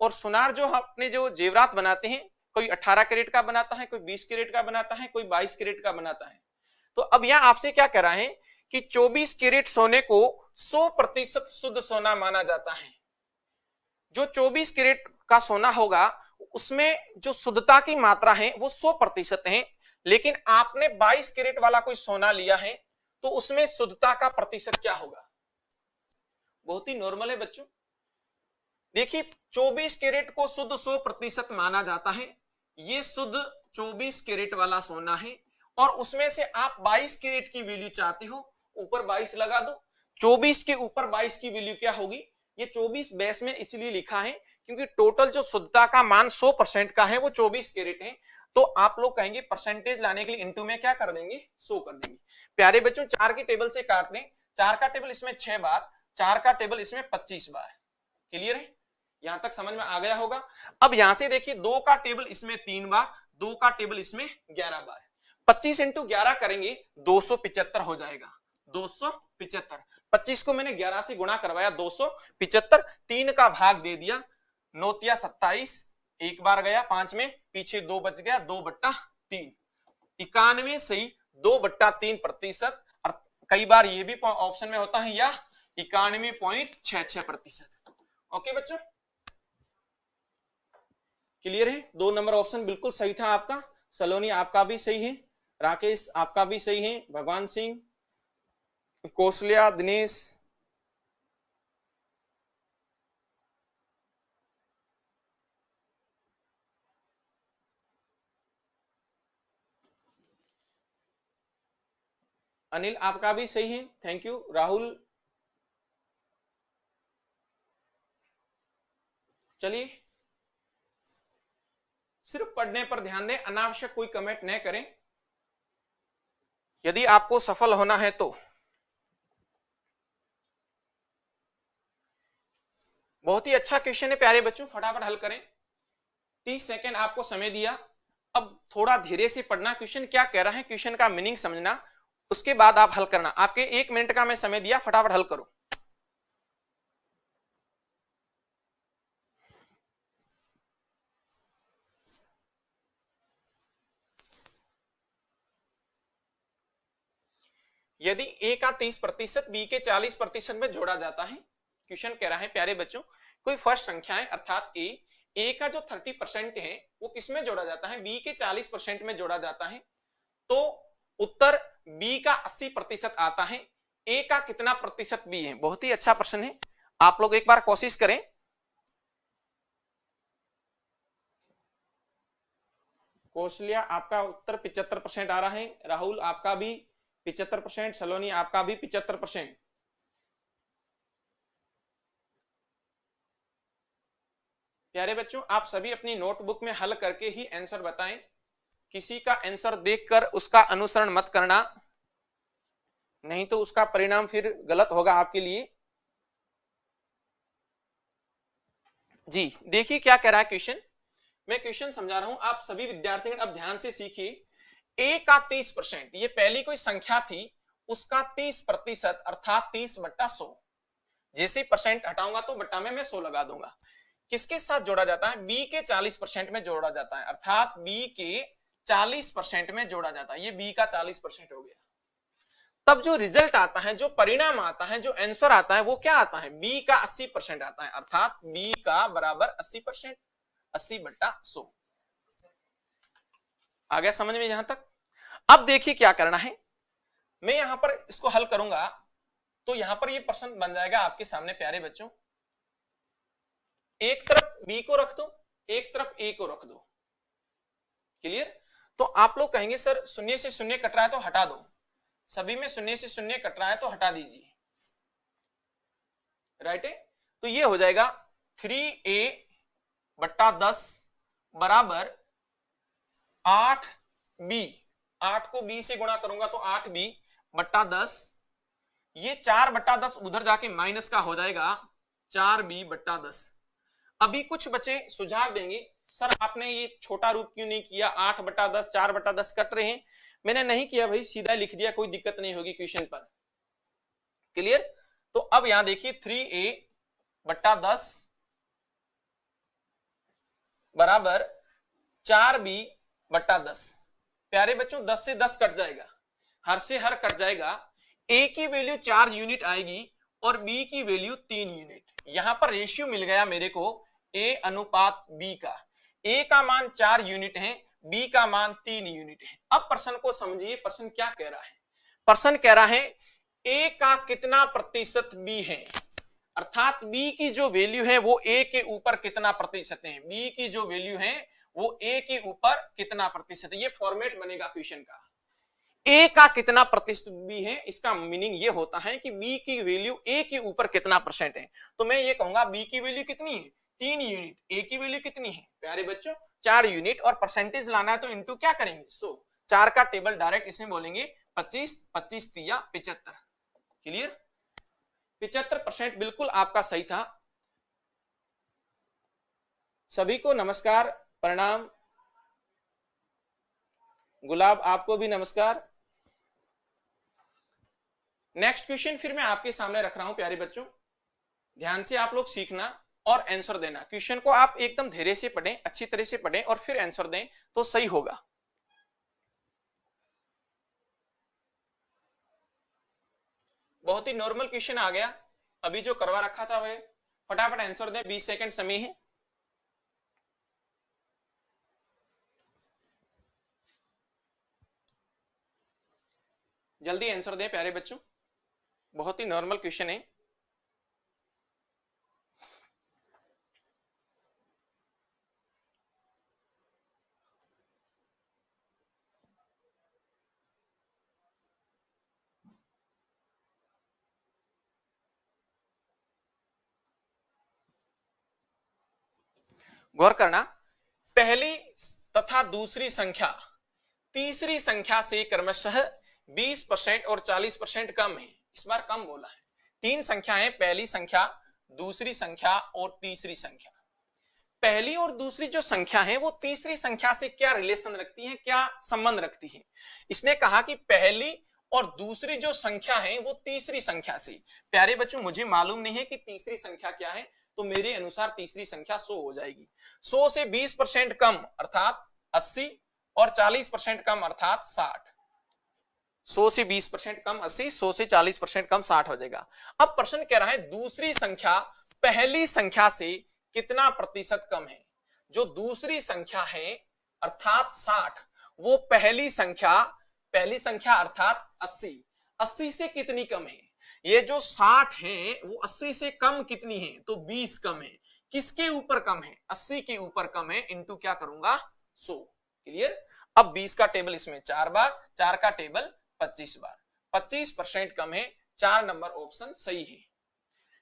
और सुनार जो अपने जो जेवरात बनाते हैं, कोई 18 कैरेट का बनाता है, कोई 20 कैरेट का बनाता है, कोई 22 कैरेट का बनाता है। तो अब यहां आपसे क्या कह रहा है कि 24 कैरेट सोने को 100% शुद्ध सोना माना जाता है। जो 24 कैरेट का सोना होगा उसमें जो शुद्धता की मात्रा है वो 100% है, लेकिन आपने 22 कैरेट वाला कोई सोना लिया है तो उसमें शुद्धता का प्रतिशत क्या होगा। बहुत ही नॉर्मल है बच्चों, देखिए 24 कैरेट को शुद्ध 100% माना जाता है, ये शुद्ध 24 कैरेट वाला सोना है, और उसमें से आप 22 कैरेट की वैल्यू चाहते हो, ऊपर 22 लगा दो। 24 के ऊपर 22 की वैल्यू क्या होगी, ये 24 बेस में इसलिए लिखा है क्योंकि टोटल जो शुद्धता का मान 100% का है वो 24 कैरेट है, तो आप लोग कहेंगे परसेंटेज लाने के लिए इनटू में क्या कर देंगे, 100 कर देंगे। प्यारे बच्चों 4 की टेबल से काट दें, 4 का टेबल इसमें 6 बार, 4 का टेबल इसमें 25 बार। क्लियर है, यहां तक समझ में आ गया होगा। अब यहां से देखिए 2 का टेबल इसमें 3 बार, 2 का टेबल इसमें 11 बार, 25 इंटू 11 करेंगे 275 हो जाएगा, 275। 25 को मैंने 11 से गुणा करवाया 275, 3 का भाग दे दिया, 9 27, एक बार गया 5 में, पीछे 2 बच गया, 2/3, 91 सही 2/3%। कई बार ये भी ऑप्शन में होता है या 91.66%। ओके बच्चों, क्लियर है, 2 नंबर ऑप्शन बिल्कुल सही था आपका। सलोनी आपका भी सही है, राकेश आपका भी सही है, भगवान सिंह, कौशल्या, दिनेश, अनिल आपका भी सही है, थैंक यू। राहुल, चलिए सिर्फ पढ़ने पर ध्यान दें, अनावश्यक कोई कमेंट न करें। यदि आपको सफल होना है तो बहुत ही अच्छा क्वेश्चन है प्यारे बच्चों, फटाफट हल करें। 30 सेकंड आपको समय दिया, अब थोड़ा धीरे से पढ़ना, क्वेश्चन क्या कह रहा है, क्वेश्चन का मीनिंग समझना, उसके बाद आप हल करना। आपके 1 मिनट का मैं समय दिया, फटाफट हल करो। यदि ए का 30%, बी के 40% में जोड़ा जाता है, क्वेश्चन कह रहा है प्यारे बच्चों कोई फर्स्ट संख्या है अर्थात ए का जो 30% है वो किसमें जोड़ा जाता है, बी के 40% में जोड़ा जाता है, तो उत्तर बी का 80% आता है। ए का कितना प्रतिशत बी है, बहुत ही अच्छा प्रश्न है, आप लोग एक बार कोशिश करें। कौशल्या आपका उत्तर 75% आ रहा है, राहुल आपका भी 75%, सलोनी आपका भी 75%। प्यारे बच्चों आप सभी अपनी नोटबुक में हल करके ही आंसर बताएं, किसी का आंसर देखकर उसका अनुसरण मत करना, नहीं तो उसका परिणाम फिर गलत होगा आपके लिए। जी देखिए क्या कह रहा है क्वेश्चन, मैं क्वेश्चन समझा रहा हूं, आप सभी विद्यार्थी अब ध्यान से सीखिए। ए का 30%, ये पहली कोई संख्या थी, उसका 30% अर्थात 30/100, जैसे परसेंट हटाऊंगा तो बट्टा में मैं 100 लगा दूंगा। किसके साथ जोड़ा जाता है, बी के 40% में जोड़ा जाता है, अर्थात बी के 40% में जोड़ा जाता है, ये बी का 40% हो गया। तब जो रिजल्ट आता है, जो परिणाम आता है, जो आंसर आता है वो क्या आता है, बी का 80% आता है, अर्थात बी का बराबर 80%, 80/100। आ गया समझ में यहां तक। अब देखिए क्या करना है, मैं यहां पर इसको हल करूंगा तो यहां पर ये प्रश्न बन जाएगा आपके सामने प्यारे बच्चों, एक तरफ बी को रख दो, एक तरफ ए को रख दो। क्लियर, तो आप लोग कहेंगे सर 0 से 0 कट रहा है तो हटा दो, सभी में 0 से 0 कट रहा है तो हटा दीजिए, राइट है, तो ये हो जाएगा 3a/10 बराबर 8b, 8 को b से गुणा करूंगा तो 8b/10, ये 4/10 उधर जाके माइनस का हो जाएगा 4b/10। अभी कुछ बच्चे सुझाव देंगे सर आपने ये छोटा रूप क्यों नहीं किया, 8/10 4/10 कट रहे हैं, मैंने नहीं किया भाई, सीधा लिख दिया, कोई दिक्कत नहीं होगी क्वेश्चन पर। क्लियर, तो अब यहां देखिए 3a/10 बराबर 4b/10। प्यारे बच्चों 10 से 10 कट जाएगा, हर से हर कट जाएगा, ए की वैल्यू 4 यूनिट आएगी और बी की वैल्यू 3 यूनिट। यहां पर रेशियो मिल गया मेरे को ए अनुपात बी का, ए का मान 4 यूनिट है, बी का मान 3 यूनिट है। अब प्रश्न को समझिए, प्रश्न क्या कह रहा है, प्रश्न कह रहा है ए का कितना प्रतिशत बी है, अर्थात b की जो वैल्यू है वो a के ऊपर कितना प्रतिशत है, b की जो वैल्यू है वो a के ऊपर कितना प्रतिशत है। ये फॉर्मेट बनेगा क्वेश्चन का। a का कितना प्रतिशत b है, इसका मीनिंग ये होता है कि b की वैल्यू a के ऊपर कितना परसेंट है। तो मैं ये कहूंगा b की वैल्यू कितनी है 3 यूनिट, a की वैल्यू कितनी है प्यारे बच्चों 4 यूनिट, और परसेंटेज लाना है तो इनटू क्या करेंगे 100, 4 का टेबल डायरेक्ट इसमें बोलेंगे 25, 25 तिया 75। क्लियर, 75% बिल्कुल आपका सही था। सभी को नमस्कार प्रणाम। गुलाब आपको भी नमस्कार। नेक्स्ट क्वेश्चन फिर मैं आपके सामने रख रहा हूं प्यारे बच्चों, ध्यान से आप लोग सीखना और आंसर देना। क्वेश्चन को आप एकदम धैर्य से पढ़ें, अच्छी तरह से पढ़ें और फिर आंसर दें तो सही होगा। बहुत ही नॉर्मल क्वेश्चन आ गया, अभी जो करवा रखा था वह फटाफट आंसर दें, 20 सेकंड समय है। जल्दी आंसर दें प्यारे बच्चों, बहुत ही नॉर्मल क्वेश्चन है। गौर करना, पहली तथा दूसरी संख्या तीसरी संख्या से क्रमशः 20% और 40% कम है। इस बार कम बोला है। तीन संख्या है, पहली संख्या, दूसरी संख्या और तीसरी संख्या। पहली और दूसरी जो संख्या है वो तीसरी संख्या से क्या रिलेशन रखती है, क्या संबंध रखती है। इसने कहा कि पहली और दूसरी जो संख्या है वो तीसरी संख्या से। प्यारे बच्चों मुझे मालूम नहीं है कि तीसरी संख्या क्या है, तो मेरे अनुसार तीसरी संख्या 100 हो जाएगी। 100 से 20% कम अर्थात 80 और 40% कम अर्थात 60। 100 से 20% कम 80, 100 से 40% कम 60 हो जाएगा। अब प्रश्न कह रहा है दूसरी संख्या पहली संख्या से कितना प्रतिशत कम है। जो दूसरी संख्या है अर्थात 60, वो पहली संख्या अर्थात 80 से कितनी कम है। ये जो 60 है वो 80 से कम कितनी है, तो 20 कम है। किसके ऊपर कम है, 80 के ऊपर कम है, इंटू क्या करूंगा 100। क्लियर। अब 20 का टेबल इसमें 4 बार, 4 का टेबल 25 बार, 25% कम है। 4 नंबर ऑप्शन सही है।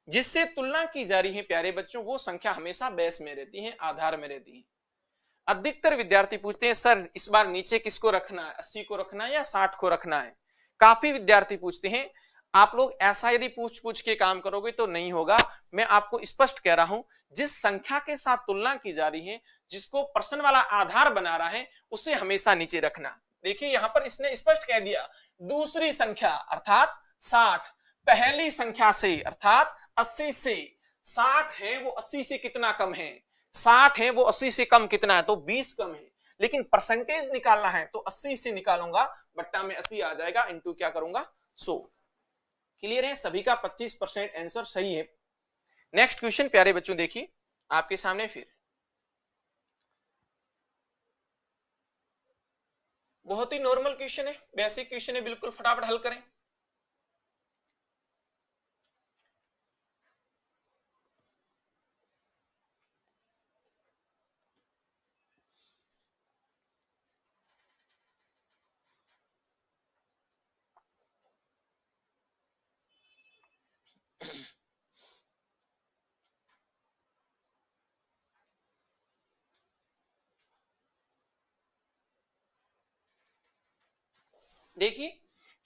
जिससे तुलना की जा रही है प्यारे बच्चों वो संख्या हमेशा बेस में रहती है, आधार में रहती है। अधिकतर विद्यार्थी पूछते हैं सर इस बार नीचे किसको रखना है, 80 को रखना है या 60 को रखना है। काफी विद्यार्थी पूछते हैं। आप लोग ऐसा यदि पूछ के काम करोगे तो नहीं होगा। मैं आपको स्पष्ट कह रहा हूं, जिस संख्या के साथ तुलना की जा रही है, जिसको प्रश्न वाला आधार बना रहा है, उसे हमेशा नीचे रखना। देखिए यहां पर इसने स्पष्ट कह दिया दूसरी संख्या अर्थात 60 पहली संख्या से अर्थात 80 से 60 है वो 80 से कितना कम है, 60 है वो 80 से कम कितना है, तो 20 कम है। लेकिन परसेंटेज निकालना है तो 80 से निकालूंगा, बट्टा में 80 आ जाएगा, इंटू क्या करूंगा 100। क्लियर है, सभी का 25% आंसर सही है। नेक्स्ट क्वेश्चन प्यारे बच्चों देखिए आपके सामने, फिर बहुत ही नॉर्मल क्वेश्चन है, बेसिक क्वेश्चन है, बिल्कुल फटाफट हल करें। देखिए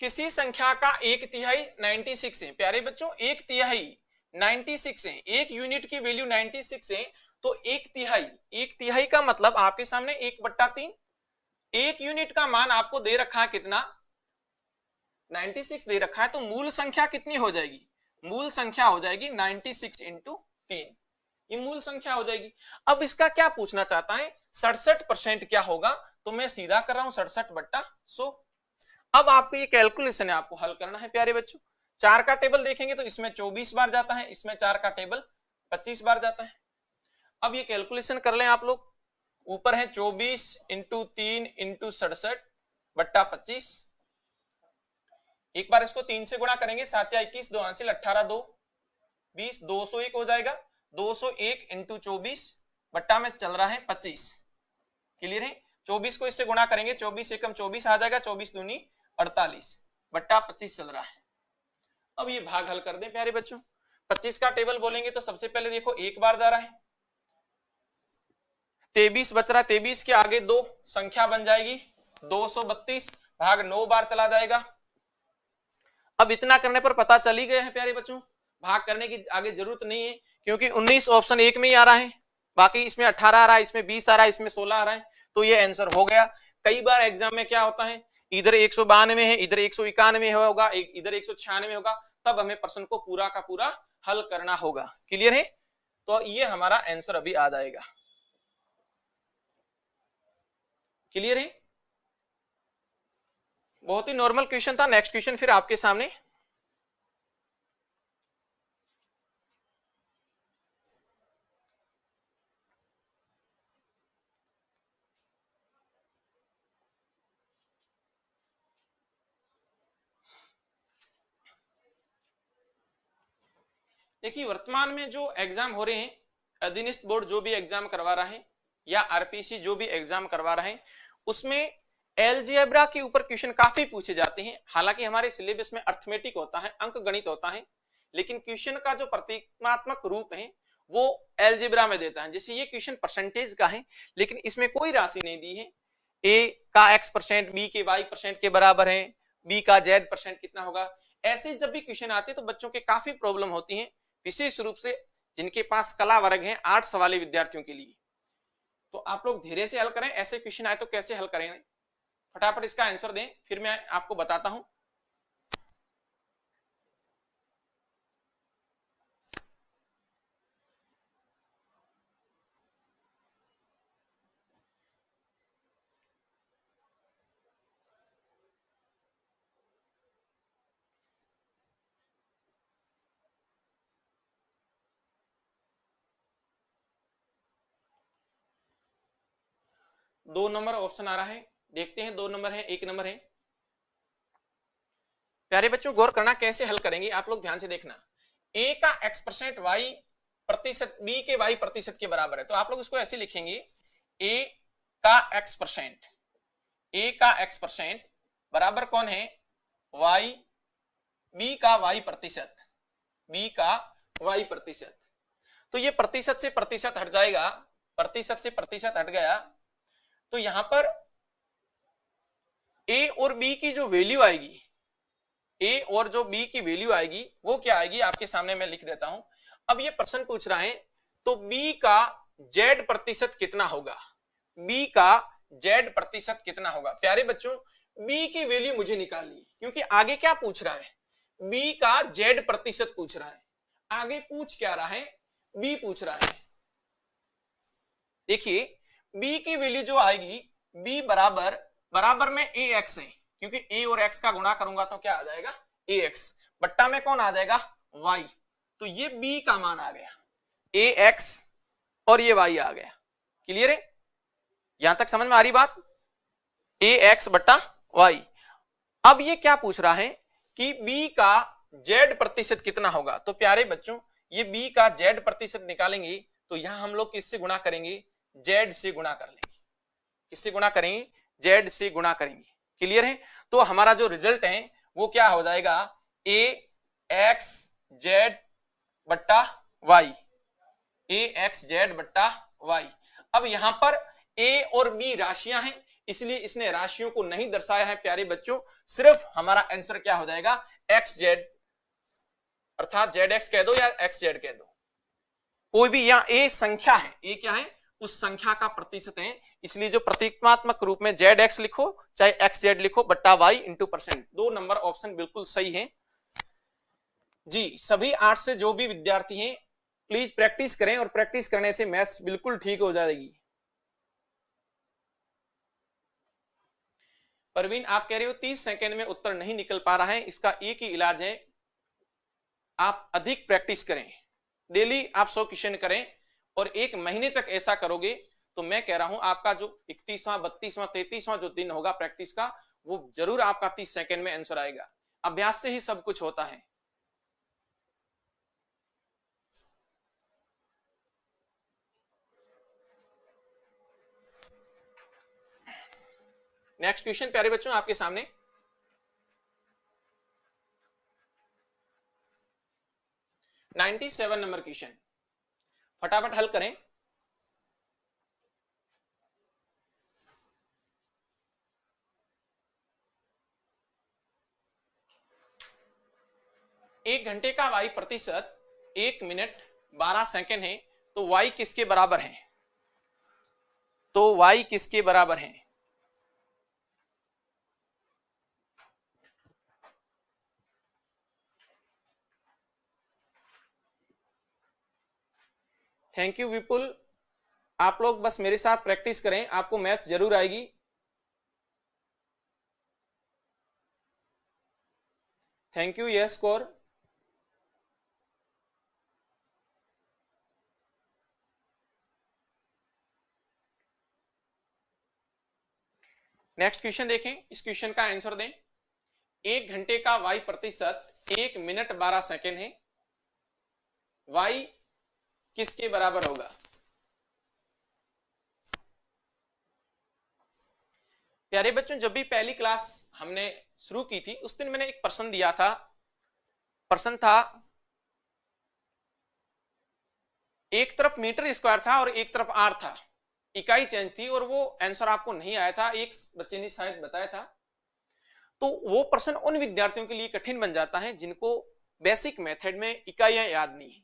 किसी संख्या का 1/3 96 है। प्यारे बच्चों 1/3 96 है, एक यूनिट की वैल्यू 96 है, तो 1/3 का मतलब आपके सामने 1/3। एक यूनिट का मान आपको दे रखा है कितना 96 दे रखा है, तो मूल संख्या कितनी हो जाएगी, मूल संख्या हो जाएगी 96 इंटू 3, ये मूल संख्या हो जाएगी। अब इसका क्या पूछना चाहता है 67% क्या होगा, तो मैं सीधा कर रहा हूं 67/100। अब आपको ये कैलकुलेशन है, आपको हल करना है प्यारे बच्चों। 4 का टेबल देखेंगे तो इसमें 24 बार जाता है, इसमें 4 का टेबल 25 बार जाता है। अब ये कैलकुलेशन कर लें आप लोग, ऊपर है 24 इंटू 3 इंटू 67/25। एक बार इसको 3 से गुणा करेंगे, 7 या 21, 2 हासिल 18, 2 20 201 हो जाएगा, 201 इंटू 24 बट्टा में चल रहा है 25। क्लियर है? 24 को इससे गुणा करेंगे, 24 एकम 24 आ जाएगा, 24 दूनी 48 बट्टा 25 चल रहा है। अब ये भाग हल कर दें प्यारे बच्चों। 25 का टेबल बोलेंगे तो सबसे पहले देखो एक बार जा रहा है, 23 बच रहा है, 23 के आगे 2 संख्या बन जाएगी 232 भाग 9 बार चला जाएगा। अब इतना करने पर पता चल ही गया है प्यारे बच्चों, भाग करने की आगे जरूरत नहीं है, क्योंकि 19 ऑप्शन एक में ही आ रहा है, बाकी इसमें 18 आ रहा है, इसमें 20 आ रहा है, इसमें 16 आ रहा है, तो ये आंसर हो गया। कई बार एग्जाम में क्या होता है, इधर 192 है, इधर 191 होगा, इधर 196 होगा, तब हमें प्रश्न को पूरा का पूरा हल करना होगा। क्लियर है? तो ये हमारा आंसर अभी आ जाएगा। क्लियर है? बहुत ही नॉर्मल क्वेश्चन था। नेक्स्ट क्वेश्चन फिर आपके सामने। देखिए वर्तमान में जो एग्जाम हो रहे हैं, अधीनस्थ बोर्ड जो भी एग्जाम करवा रहा है या आरपीसी जो भी एग्जाम करवा रहा है, उसमें अलजेब्रा के ऊपर क्वेश्चन काफी पूछे जाते हैं। हालांकि हमारे सिलेबस में अर्थमेटिक होता है, अंक गणित होता है, लेकिन क्वेश्चन का जो प्रतीकात्मक रूप है वो अलजेब्रा में देता है। जैसे ये क्वेश्चन परसेंटेज का है, लेकिन इसमें कोई राशि नहीं दी है, ए का x% बी के y% के बराबर है, बी का z% कितना होगा। ऐसे जब भी क्वेश्चन आते हैं तो बच्चों के काफी प्रॉब्लम होती है, विशेष रूप से जिनके पास कला वर्ग है, आर्ट्स वाले विद्यार्थियों के लिए। तो आप लोग धीरे से हल करें, ऐसे क्वेश्चन आए तो कैसे हल करेंगे, फटाफट इसका आंसर दें, फिर मैं आपको बताता हूं। दो नंबर ऑप्शन आ रहा है, देखते हैं। 2 नंबर है, 1 नंबर है। प्यारे बच्चों गौर करना, कैसे हल करेंगे आप लोग ध्यान से देखना। ए का x% y प्रतिशत बी के y प्रतिशत के बराबर है, तो आप लोग इसको ऐसे लिखेंगे, ए का x%, ए का x% बराबर कौन है, y, बी का y प्रतिशत, बी का y प्रतिशत। तो ये प्रतिशत से प्रतिशत हट जाएगा, प्रतिशत से प्रतिशत हट गया, तो यहां पर ए और बी की जो वैल्यू आएगी, ए और जो बी की वैल्यू आएगी वो क्या आएगी आपके सामने मैं लिख देता हूं। अब ये प्रश्न पूछ रहा है तो बी का जेड प्रतिशत कितना होगा, बी का जेड प्रतिशत कितना होगा। प्यारे बच्चों बी की वैल्यू मुझे निकालनी, क्योंकि आगे क्या पूछ रहा है, बी का जेड प्रतिशत पूछ रहा है। आगे पूछ क्या रहा है, बी पूछ रहा है। देखिए बी की वैल्यू जो आएगी, बी बराबर बराबर में ए एक्स है, क्योंकि ए और एक्स का गुणा करूंगा तो क्या आ जाएगा, ए एक्स बट्टा में कौन आ जाएगा, वाई। तो ये बी का मान आ गया, ए एक्स और ये वाई आ गया। क्लियर है? यहां तक समझ में आ रही बात, ए एक्स बट्टा वाई। अब ये क्या पूछ रहा है कि बी का जेड प्रतिशत कितना होगा। तो प्यारे बच्चों ये बी का जेड प्रतिशत निकालेंगे तो यहां हम लोग किससे गुणा करेंगे, जेड से गुणा कर लेंगे। किससे गुणा करेंगे, जेड से गुणा करेंगे। क्लियर है? तो हमारा जो रिजल्ट है वो क्या हो जाएगा, ए एक्स जेड बट्टा वाई, ए एक्स जेड बट्टा वाई। अब यहां पर ए और बी राशियां हैं, इसलिए इसने राशियों को नहीं दर्शाया है प्यारे बच्चों, सिर्फ हमारा आंसर क्या हो जाएगा, एक्स जेड, अर्थात जेड एक्स कह दो या एक्स जेड कह दो, कोई भी। यहां ए संख्या है, ए क्या है, उस संख्या का प्रतिशत है, इसलिए जो प्रतीकात्मक रूप में जेड एक्स लिखो चाहे एक्स जेड लिखो बट्टा Y into percent. 2 number option बिल्कुल सही है जी। सभी आर्ट्स से जो भी विद्यार्थी हैं प्लीज प्रैक्टिस करें, और प्रैक्टिस करने से मैथ्स बिल्कुल ठीक हो जाएगी। परवीन आप कह रहे हो 30 सेकंड में उत्तर नहीं निकल पा रहा है, इसका एक ही इलाज है, आप अधिक प्रैक्टिस करें। डेली आप 100 क्वेश्चन करें और 1 महीने तक ऐसा करोगे तो मैं कह रहा हूं आपका जो 31वां 32वां 33वां जो दिन होगा प्रैक्टिस का, वो जरूर आपका 30 सेकंड में आंसर आएगा। अभ्यास से ही सब कुछ होता है। नेक्स्ट क्वेश्चन प्यारे बच्चों आपके सामने, नाइन्टी 97 नंबर क्वेश्चन, फटाफट हल करें। एक घंटे का वाई प्रतिशत 1 मिनट 12 सेकेंड है, तो वाई किसके बराबर है? तो वाई किसके बराबर है? थैंक यू विपुल, आप लोग बस मेरे साथ प्रैक्टिस करें, आपको मैथ्स जरूर आएगी। Thank you yes Kaur. Next question देखें, इस क्वेश्चन का आंसर दें। एक घंटे का वाई प्रतिशत 1 मिनट 12 सेकेंड है, वाई किसके बराबर होगा? प्यारे बच्चों, जब भी पहली क्लास हमने शुरू की थी उस दिन मैंने एक प्रश्न दिया था, प्रश्न था एक तरफ मीटर स्क्वायर था और एक तरफ आर था, इकाई चेंज थी और वो आंसर आपको नहीं आया था, एक बच्चे ने शायद बताया था। तो वो प्रश्न उन विद्यार्थियों के लिए कठिन बन जाता है जिनको बेसिक मेथड में इकाइयां याद नहीं है।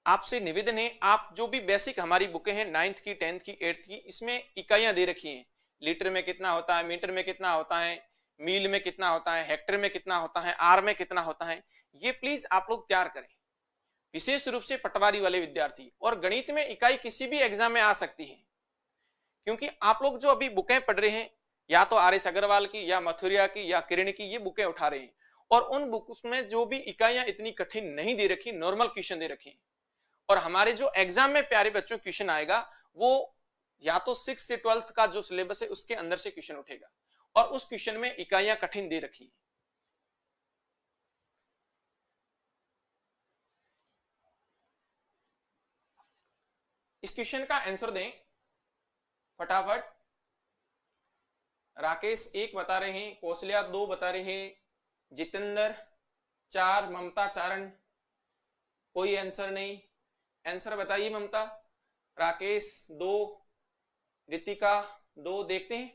आपसे निवेदन है, आप जो भी बेसिक हमारी बुकें हैं 9th की 10th की 8th की, इसमें इकाइयां दे रखी हैं, लीटर में कितना होता है, मीटर में कितना होता है, मील में कितना होता है, हेक्टर में कितना होता है, आर में कितना होता है, ये प्लीज आप लोग तैयार करें, विशेष रूप से पटवारी वाले विद्यार्थी। और गणित में इकाई किसी भी एग्जाम में आ सकती है, क्योंकि आप लोग जो अभी बुकें पढ़ रहे हैं, या तो आर एस अग्रवाल की या मथुरिया की या किरण की, ये बुकें उठा रहे हैं, और उन बुक्स में जो भी इकाइयां इतनी कठिन नहीं दे रखी, नॉर्मल क्वेश्चन दे रखे हैं। और हमारे जो एग्जाम में प्यारे बच्चों क्वेश्चन आएगा वो या तो 6 से 12th का जो सिलेबस है उसके अंदर से क्वेश्चन उठेगा, और उस क्वेश्चन में इकाइयां कठिन दे रखी है। इस क्वेश्चन का आंसर दें फटाफट। राकेश 1 बता रहे हैं, कौशल्या 2 बता रहे हैं, जितेंद्र 4, ममता चारण, कोई आंसर नहीं। आंसर बताइए ममता। राकेश 2, रितिका 2, देखते हैं।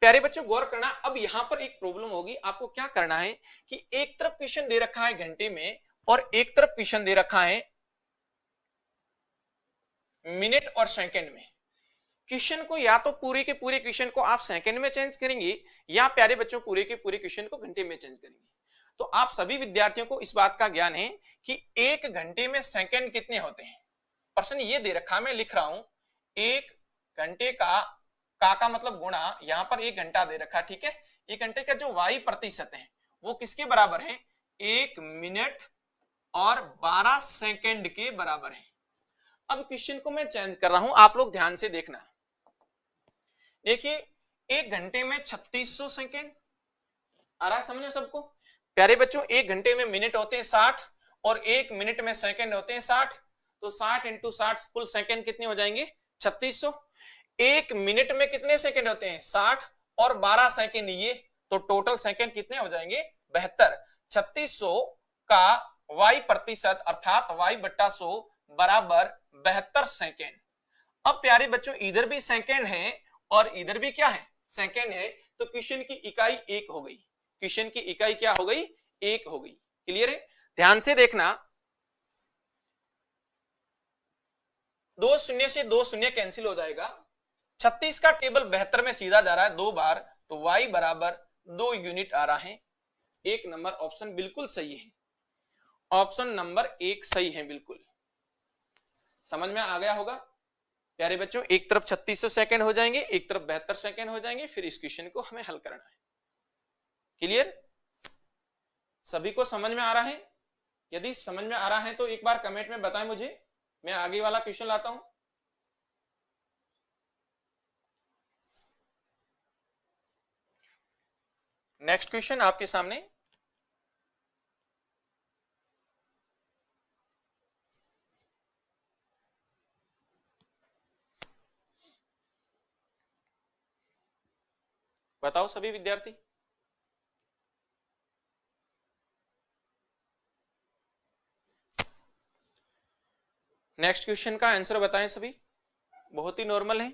प्यारे बच्चों गौर करना, अब यहां पर एक प्रॉब्लम होगी, आपको क्या करना है कि एक तरफ क्वेश्चन दे रखा है घंटे में और एक तरफ क्वेश्चन दे रखा है मिनट और सेकंड में। क्वेश्चन को या तो पूरे के पूरे क्वेश्चन को आप सेकंड में चेंज करेंगे, या प्यारे बच्चों पूरे के पूरे क्वेश्चन को घंटे में चेंज करेंगे। तो आप सभी विद्यार्थियों को इस बात का ज्ञान है कि एक घंटे में सेकंड कितने होते हैं। प्रश्न ये दे रखा, मैं लिख रहा हूं एक घंटे का मतलब गुणा, यहां पर 1 घंटा दे रखा, ठीक है। 1 घंटे का जो वाई प्रतिशत है वो किसके बराबर है? 1 मिनट और 12 सेकंड के बराबर है। अब क्वेश्चन को मैं चेंज कर रहा हूं, आप लोग ध्यान से देखना। देखिए 1 घंटे में 3600 सेकेंड आ रहा है, समझो सबको। प्यारे बच्चों 1 घंटे में मिनट होते हैं 60 और 1 मिनट में सेकंड होते हैं 60, तो 60 इंटू 60 कुल सेकंड कितने हो जाएंगे? 3600। 1 मिनट में कितने सेकंड होते हैं? 60 और 12 सेकंड ये, तो टोटल सेकंड कितने हो जाएंगे? 72। 3600 का वाई प्रतिशत अर्थात वाई बट्टा 100 बराबर 72 सेकंड। अब प्यारे बच्चों इधर भी सेकंड है और इधर भी क्या है? सेकंड है, तो क्वेश्चन की इकाई 1 हो गई। क्वेश्चन की इकाई क्या हो गई? 1 हो गई। क्लियर है? ध्यान से देखना, 2 शून्य से 2 शून्य कैंसिल हो जाएगा। 36 का टेबल 72 में सीधा जा रहा है 2 बार, तो y बराबर 2 यूनिट आ रहा है। 1 नंबर ऑप्शन बिल्कुल सही है, ऑप्शन नंबर 1 सही है, बिल्कुल समझ में आ गया होगा। प्यारे बच्चों एक तरफ 3600 सेकंड हो जाएंगे, एक तरफ 72 सेकंड हो जाएंगे, फिर इस क्वेश्चन को हमें हल करना है। क्लियर? सभी को समझ में आ रहा है? यदि समझ में आ रहा है तो एक बार कमेंट में बताएं मुझे, मैं आगे वाला क्वेश्चन लाता हूं। नेक्स्ट क्वेश्चन आपके सामने, बताओ सभी विद्यार्थी। नेक्स्ट क्वेश्चन का आंसर बताएं सभी। बहुत ही नॉर्मल है।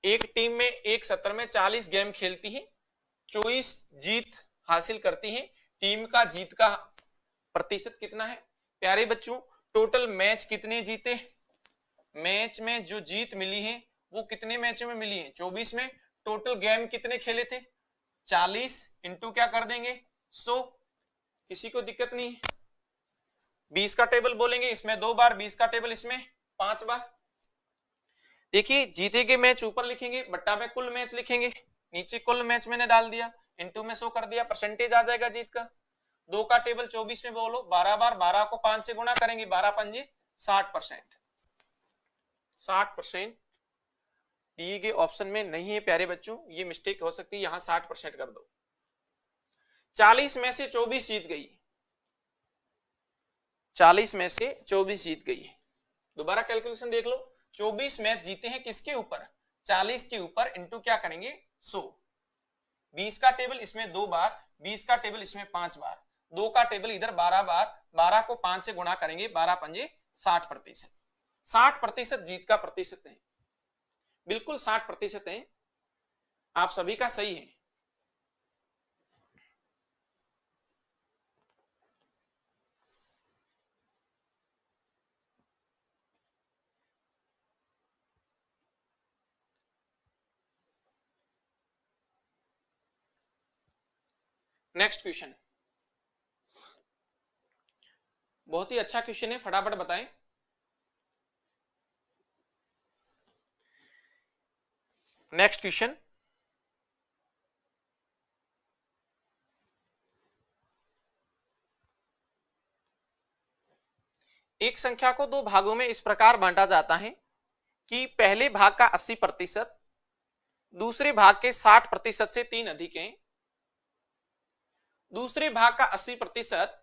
एक टीम में एक सत्र में 40 गेम खेलती है, 24 जीत हासिल करती है। टीम का जीत का प्रतिशत कितना है? प्यारे बच्चों, टोटल मैच कितने जीते? मैच में जो जीत मिली है वो कितने मैचों में मिली है? 24 में। टोटल गेम कितने खेले थे? 40 इंटू क्या कर देंगे? 100। किसी को दिक्कत नहीं है? 20 का टेबल बोलेंगे इसमें 2 बार, 20 का टेबल इसमें 5 बार। देखिए, जीते के मैच ऊपर लिखेंगे, बट्टा में कुल मैच लिखेंगे, नीचे कुल मैच मैंने डाल दिया, इंटू में 100 कर दिया, परसेंटेज आ जाएगा जीत का। 2 का टेबल 24 में बोलो 12 बार, 12 को 5 से गुणा करेंगे, 12 पंजे 60%। 60% दिए गए ऑप्शन में नहीं है प्यारे बच्चों, ये मिस्टेक हो सकती है, यहां 60% कर दो। 40 में से 24 जीत गई, 40 में से 24 जीत गई। दोबारा कैलकुलेशन देख लो, 24 मैच जीते हैं किसके ऊपर? 40 के ऊपर, इंटू क्या करेंगे? 100। 20 का टेबल इसमें 2 बार, 20 का टेबल इसमें 5 बार, 2 का टेबल इधर 12 बार, 12 को 5 से गुणा करेंगे, 12 पंजे 60%। 60% जीत का प्रतिशत है, बिल्कुल 60% है। आप सभी का सही है। नेक्स्ट क्वेश्चन बहुत ही अच्छा क्वेश्चन है, फटाफट बताएं। नेक्स्ट क्वेश्चन, एक संख्या को 2 भागों में इस प्रकार बांटा जाता है कि पहले भाग का 80% दूसरे भाग के 60% से 3 अधिक है। दूसरे भाग का 80%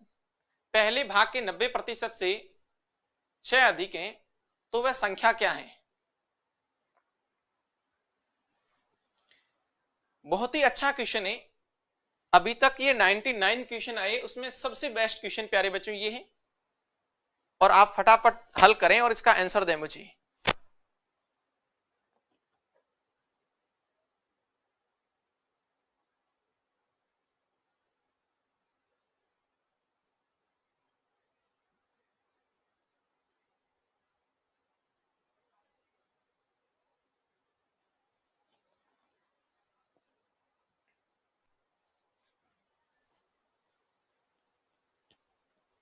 पहले भाग के 90% से 6 अधिक है, तो वह संख्या क्या है? बहुत ही अच्छा क्वेश्चन है। अभी तक ये 99 क्वेश्चन आए, उसमें सबसे बेस्ट क्वेश्चन प्यारे बच्चों ये है, और आप फटाफट हल करें और इसका आंसर दें मुझे।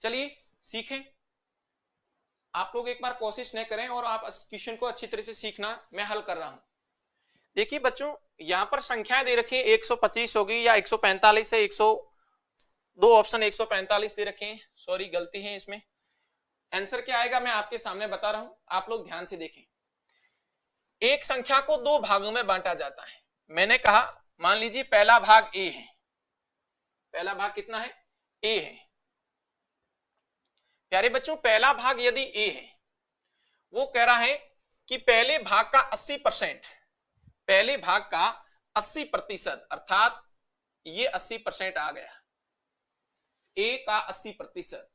चलिए सीखें। आप लोग एक बार कोशिश न करें और आप क्वेश्चन को अच्छी तरह से सीखना, मैं हल कर रहा हूं। देखिए बच्चों, यहां पर संख्याएं दे रखी है, 125 होगी या 145 है, 102 ऑप्शन 145 दे रखे हैं, सॉरी गलती है इसमें। आंसर क्या आएगा मैं आपके सामने बता रहा हूं, आप लोग ध्यान से देखें। एक संख्या को 2 भागों में बांटा जाता है। मैंने कहा, मान लीजिए पहला भाग ए है। पहला भाग कितना है? ए है। प्यारे बच्चों, पहला भाग यदि ए है, वो कह रहा है कि पहले भाग का 80%, पहले भाग का 80%, अर्थात ये 80% आ गया, ए का 80%।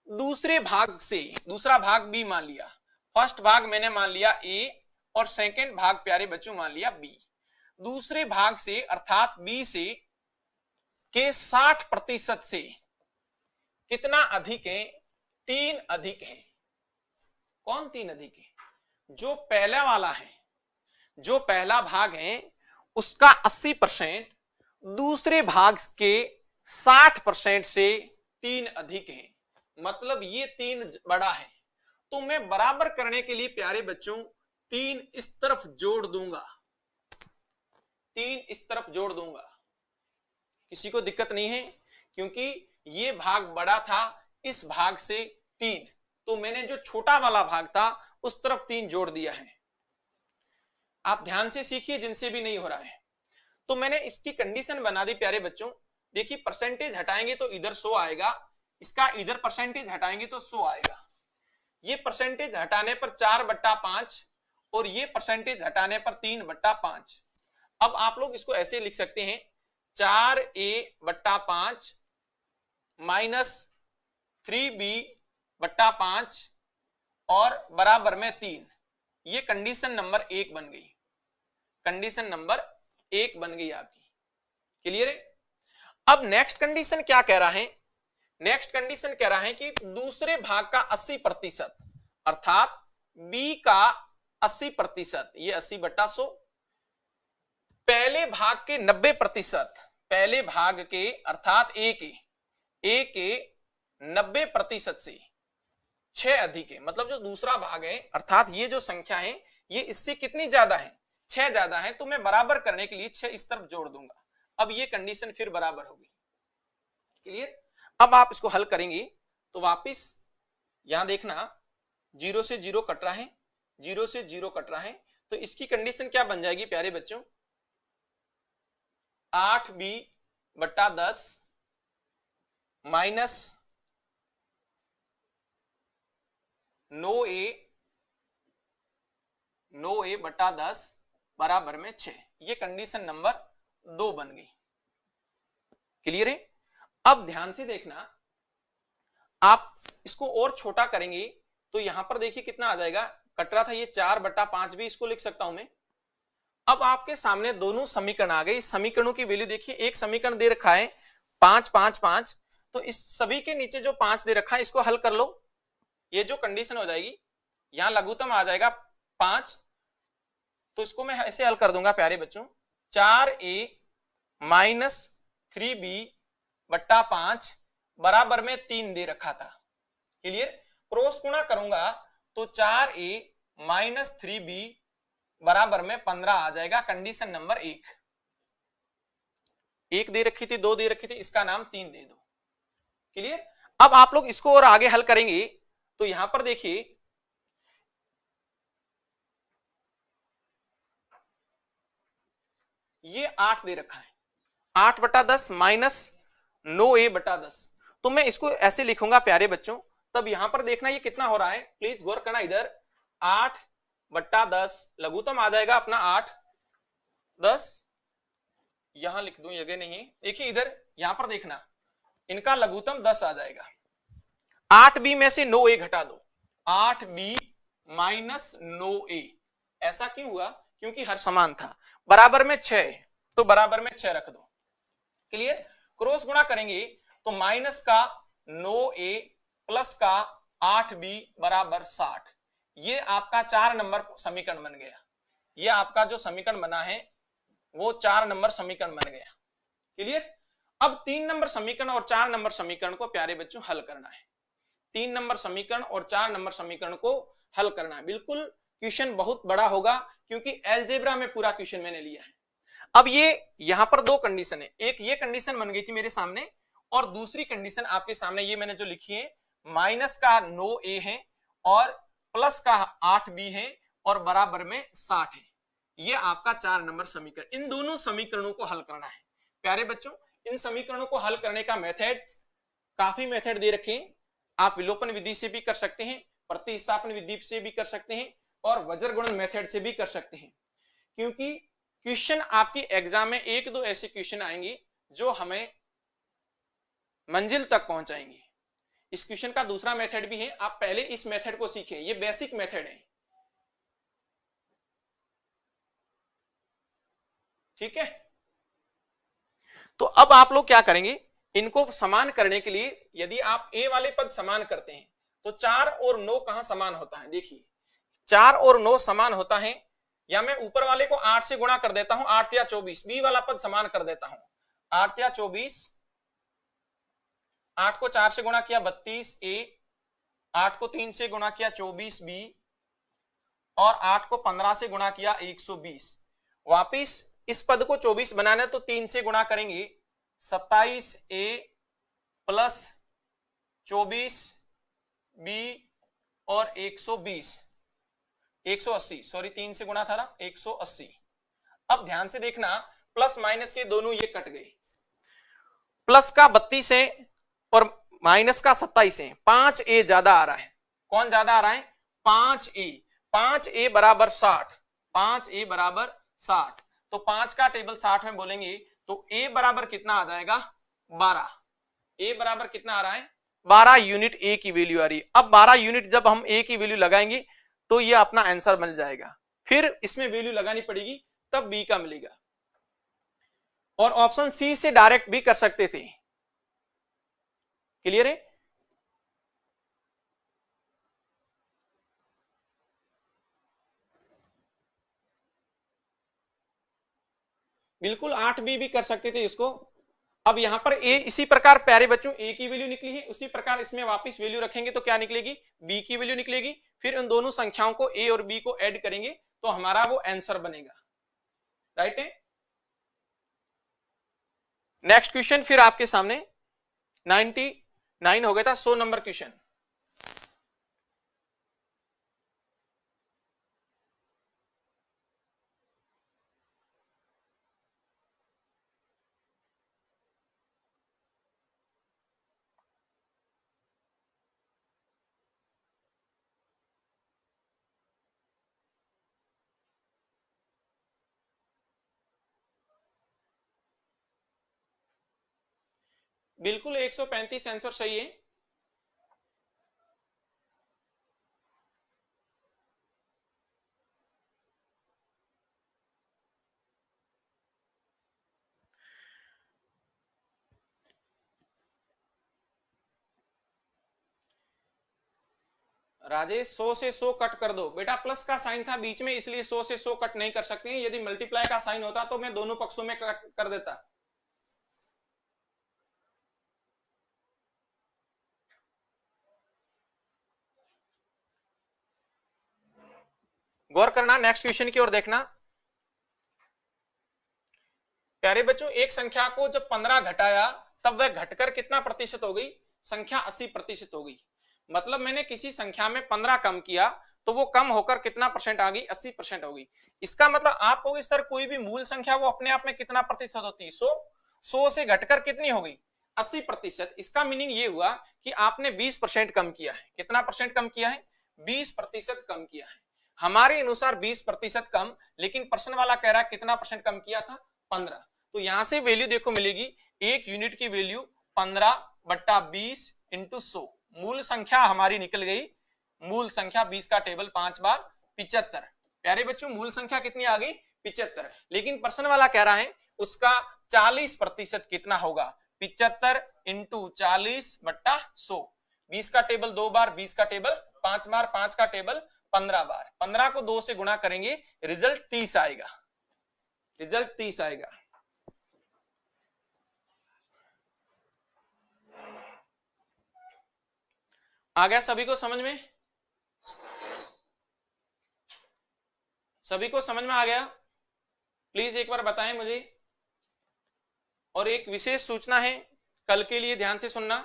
दूसरे भाग से, दूसरा भाग बी मान लिया, फर्स्ट भाग मैंने मान लिया ए और सेकंड भाग प्यारे बच्चों मान लिया बी। दूसरे भाग से अर्थात बी से के 60% से कितना अधिक है? 3 अधिक है। कौन 3 अधिक है? जो पहला वाला है, जो पहला भाग है उसका 80% दूसरे भाग के 60% से 3 अधिक है, मतलब ये 3 बड़ा है। तो मैं बराबर करने के लिए प्यारे बच्चों 3 इस तरफ जोड़ दूंगा, 3 इस तरफ जोड़ दूंगा। किसी को दिक्कत नहीं है, क्योंकि ये भाग बड़ा था इस भाग से 3, तो मैंने जो छोटा वाला भाग था उस तरफ 3 जोड़ दिया है। आप ध्यान से सीखिए जिनसे भी नहीं हो रहा है। तो मैंने इसकी कंडीशन बना दी प्यारे बच्चों। देखिए, परसेंटेज हटाएंगे तो इधर 100 आएगा, इसका इधर परसेंटेज हटाएंगे तो 100 आएगा। ये परसेंटेज हटाने पर 4/5 और ये परसेंटेज हटाने पर 3/5। अब आप लोग इसको ऐसे लिख सकते हैं 4a/5 माइनस 3b/5 और बराबर में 3। ये कंडीशन नंबर 1 बन गई, कंडीशन नंबर 1 बन गई आपकी। क्लियर है? अब नेक्स्ट कंडीशन क्या कह रहा है? नेक्स्ट कंडीशन कह रहा है कि दूसरे भाग का 80%, अर्थात b का 80%, ये 80/100, पहले भाग के 90%, पहले भाग के अर्थात a के 90% से 6 अधिक है, मतलब जो दूसरा भाग है अर्थात ये जो संख्या है ये इससे कितनी ज्यादा है? 6 ज्यादा है, तो मैं बराबर करने के लिए 6 इस तरफ जोड़ दूंगा। अब ये कंडीशन फिर बराबर होगी। क्लियर? अब आप इसको हल करेंगे तो वापिस यहां देखना 0 से 0 कट रहा है, 0 से 0 कट रहा है, तो इसकी कंडीशन क्या बन जाएगी प्यारे बच्चों? 8b/10 माइनस 9a/10 बराबर में 6। ये कंडीशन नंबर 2 बन गई। क्लियर है? अब ध्यान से देखना, आप इसको और छोटा करेंगे तो यहां पर देखिए कितना आ जाएगा, कट रहा था ये 4/5 भी इसको लिख सकता हूं मैं। अब आपके सामने दोनों समीकरण आ गए। समीकरणों की वैल्यू देखिए, एक समीकरण दे रखा है 5 5 5, तो इस सभी के नीचे जो 5 दे रखा है इसको हल कर लो। ये जो कंडीशन हो जाएगी, यहां लघुत्तम आ जाएगा 5, तो इसको मैं ऐसे हल कर दूंगा प्यारे बच्चों, 4a माइनस 3b/5 बराबर में 3 दे रखा था। क्लियर? क्रॉस गुणा करूंगा तो 4a माइनस 3b बराबर में 15 आ जाएगा। कंडीशन नंबर 1 दे रखी थी, 2 दे रखी थी, इसका नाम 3 दे दो। क्लियर? अब आप लोग इसको और आगे हल करेंगे तो यहां पर देखिए ये 8 दे रखा है, 8/10 माइनस 9a/10, तो मैं इसको ऐसे लिखूंगा प्यारे बच्चों। तब यहां पर देखना ये कितना हो रहा है, प्लीज गौर करना। इधर 8/10 लघुत्तम आ जाएगा अपना 8, 10 यहां लिख दूं, जगह नहीं है। देखिए इधर यहां पर देखना, इनका लघुत्तम 10 आ जाएगा। 8b में से 9a घटा दो, 8b माइनस 9a। ऐसा क्यों हुआ? क्योंकि हर समान था। बराबर में 6 है तो बराबर में 6 रख दो। क्लियर? क्रॉस गुणा करेंगे तो माइनस का 9a प्लस का 8b बराबर 60। ये आपका 4 नंबर समीकरण बन गया। ये आपका जो समीकरण बना है वो 4 नंबर समीकरण बन गया। क्लियर? अब 3 नंबर समीकरण और 4 नंबर समीकरण को प्यारे बच्चों हल करना है। 3 नंबर समीकरण और 4 नंबर समीकरण को हल करना है। बिल्कुल क्वेश्चन बहुत बड़ा होगा क्योंकि अलजेब्रा में पूरा क्वेश्चन मैंने लिया है। अब ये यहां पर 2 कंडीशन है, एक ये कंडीशन बन गई थी मेरे सामने, और दूसरी कंडीशन आपके सामने ये मैंने जो लिखी है, माइनस का 9a है और प्लस का 8b है और बराबर में 60 है। ये आपका 4 नंबर समीकरण। इन दोनों समीकरणों को हल करना है प्यारे बच्चों। इन समीकरणों को हल करने का मेथड, काफी मेथड दे रखे हैं। आप विलोपन विधि से भी कर सकते हैं, प्रतिस्थापन विधि से भी कर सकते हैं और वज्र गुणन मेथड से भी कर सकते हैं। क्योंकि क्वेश्चन आपकी एग्जाम में 1-2 ऐसे क्वेश्चन आएंगे जो हमें मंजिल तक पहुंचाएंगे। इस क्वेश्चन का दूसरा मेथड भी है, आप पहले इस मेथड को सीखें, ये बेसिक मेथड है। ठीक है? तो अब आप लोग क्या करेंगे, इनको समान करने के लिए यदि आप a वाले पद समान करते हैं तो 4 और 9 कहां समान होता है? देखिए 4 और 9 समान होता है, या मैं ऊपर वाले को 8 से गुणा कर देता हूं, 8 या 24। b वाला पद समान कर देता हूं, 8 या 24, 8 को 4 से गुणा किया 32a, 8 को 3 से गुणा किया 24b और 8 को 15 से गुणा किया 120। वापिस इस पद को 24 बनाना तो 3 से गुणा करेंगे, 27a प्लस 24b और 180, सॉरी 3 से गुणा था ना, 180। अब ध्यान से देखना, प्लस माइनस के दोनों ये कट गए, प्लस का 32 है और माइनस का 27 है, 5a ज्यादा आ रहा है। कौन ज्यादा आ रहा है? 5a। 5a बराबर 60, 5a बराबर 60। तो 5 का टेबल 60 में बोलेंगे तो ए बराबर कितना आ जाएगा 12। ए बराबर कितना आ रहा है 12 यूनिट ए की वैल्यू आ रही है। अब 12 यूनिट जब हम ए की वैल्यू लगाएंगे तो ये अपना आंसर मिल जाएगा, फिर इसमें वैल्यू लगानी पड़ेगी तब बी का मिलेगा। और ऑप्शन सी से डायरेक्ट भी कर सकते थे। क्लियर है? बिल्कुल 8 भी कर सकते थे इसको। अब यहां पर ए इसी प्रकार प्यारे बच्चों ए की वैल्यू निकली है, उसी प्रकार इसमें वापस वैल्यू रखेंगे तो क्या निकलेगी बी की वैल्यू निकलेगी। फिर उन दोनों संख्याओं को ए और बी को ऐड करेंगे तो हमारा वो आंसर बनेगा। राइट है? नेक्स्ट क्वेश्चन फिर आपके सामने 99 हो गया था, 100 नंबर क्वेश्चन। बिल्कुल 135 आंसर सही है। राजेश 100 से 100 कट कर दो। बेटा प्लस का साइन था बीच में इसलिए 100 से 100 कट नहीं कर सकते हैं। यदि मल्टीप्लाई का साइन होता तो मैं दोनों पक्षों में कट कर देता। गौर करना, नेक्स्ट क्वेश्चन की ओर देखना। प्यारे बच्चों एक संख्या को जब 15 घटाया तब वह घटकर कितना प्रतिशत हो गई? संख्या 80% हो गई। मतलब मैंने किसी संख्या में 15 कम किया तो वो कम होकर कितना परसेंट आ गई? 80% हो गई। इसका मतलब आप कहोगे सर कोई भी मूल संख्या वो अपने आप में कितना प्रतिशत होती है? 100 से घटकर कितनी हो गई? 80%। इसका मीनिंग ये हुआ कि आपने 20% कम किया है। कितना परसेंट कम किया है? 20% कम किया है। हमारे अनुसार 20% कम, लेकिन प्रश्न वाला कह रहा है कितना परसेंट कम किया था? 15। तो यहां से वैल्यू देखो मिलेगी, एक यूनिट की वैल्यू 15/20 इंटू 100। मूल संख्या हमारी निकल गई। मूल संख्या 20 का टेबल 5 बार 75। प्यारे बच्चों मूल संख्या कितनी आ गई? 75। लेकिन प्रश्न वाला कह रहा है उसका 40% कितना होगा? 75 इंटू 40/100। 20 का टेबल 2 बार, 20 का टेबल 5 बार, 5 का टेबल 15 बार। 15 को 2 से गुणा करेंगे, रिजल्ट 30 आएगा। रिजल्ट 30 आएगा। आ गया सभी को समझ में? सभी को समझ में आ गया? प्लीज एक बार बताएं मुझे। और एक विशेष सूचना है कल के लिए, ध्यान से सुनना।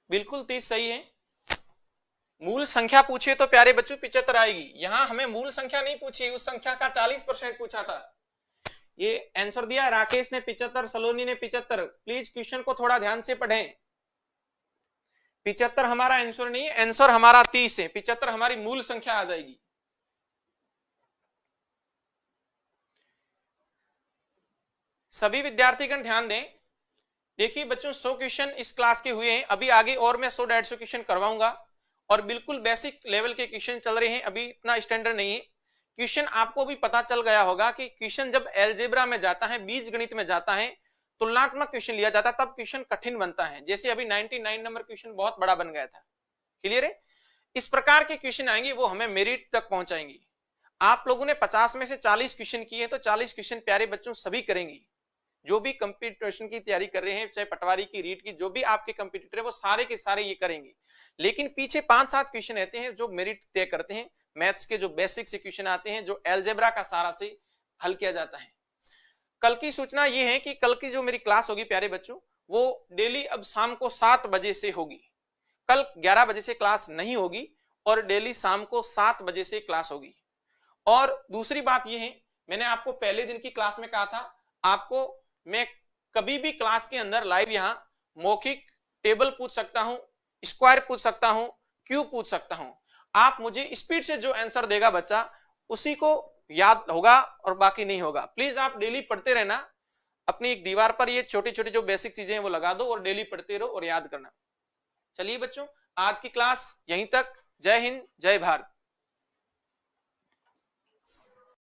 बिल्कुल 30 सही है। मूल संख्या पूछे तो प्यारे बच्चों 75 आएगी। यहां हमें मूल संख्या नहीं पूछी, उस संख्या का 40% पूछा था। ये आंसर दिया राकेश ने 75, सलोनी ने 75। प्लीज क्वेश्चन को थोड़ा ध्यान से पढ़ें। 75 हमारा आंसर नहीं है, आंसर हमारा 30 है। 75 हमारी मूल संख्या आ जाएगी। सभी विद्यार्थीगण ध्यान दें। देखिए बच्चों 100 क्वेश्चन इस क्लास के हुए हैं, अभी आगे और मैं 100-150 क्वेश्चन करवाऊंगा और बिल्कुल बेसिक लेवल के क्वेश्चन चल रहे हैं, अभी इतना स्टैंडर्ड नहीं है क्वेश्चन। आपको भी पता चल गया होगा कि क्वेश्चन जब एलजेब्रा में जाता है, बीज गणित में जाता है, तुलनात्मक क्वेश्चन लिया जाता है, तब क्वेश्चन कठिन बनता है। जैसे अभी 99 नंबर क्वेश्चन बहुत बड़ा बन गया था। क्लियर है? इस प्रकार के क्वेश्चन आएंगे वो हमें मेरिट तक पहुंचाएंगे। आप लोगों ने 50 में से 40 क्वेश्चन किए तो 40 क्वेश्चन प्यारे बच्चों सभी करेंगे। जो भी कंपटीशन की तैयारी कर रहे हैं, चाहे पटवारी की, रीट की, जो भी आपके कंपटीटर है वो सारे के सारे ये करेंगे। लेकिन पीछे 5-7 क्वेश्चन रहते हैं जो मेरिट तय करते हैं। मैथ्स के जो बेसिक से क्वेश्चन आते हैं, जो एलजेब्रा का सारा से हल किया जाता है। कल की सूचना ये है कि कल की जो मेरी क्लास होगी प्यारे बच्चों, वो डेली अब शाम को 7 बजे से होगी। कल 11 बजे से क्लास नहीं होगी और डेली शाम को 7 बजे से क्लास होगी। और दूसरी बात यह है, मैंने आपको पहले दिन की क्लास में कहा था, आपको मैं कभी भी क्लास के अंदर लाइव यहां मौखिक टेबल पूछ सकता हूं, स्क्वायर पूछ सकता हूं, क्यूब पूछ सकता हूं। आप मुझे स्पीड से जो आंसर देगा बच्चा उसी को याद होगा और बाकी नहीं होगा। प्लीज आप डेली पढ़ते रहना, अपनी एक दीवार पर ये छोटी छोटी जो बेसिक चीजें हैं वो लगा दो और डेली पढ़ते रहो और याद करना। चलिए बच्चों, आज की क्लास यहीं तक। जय हिंद, जय भारत।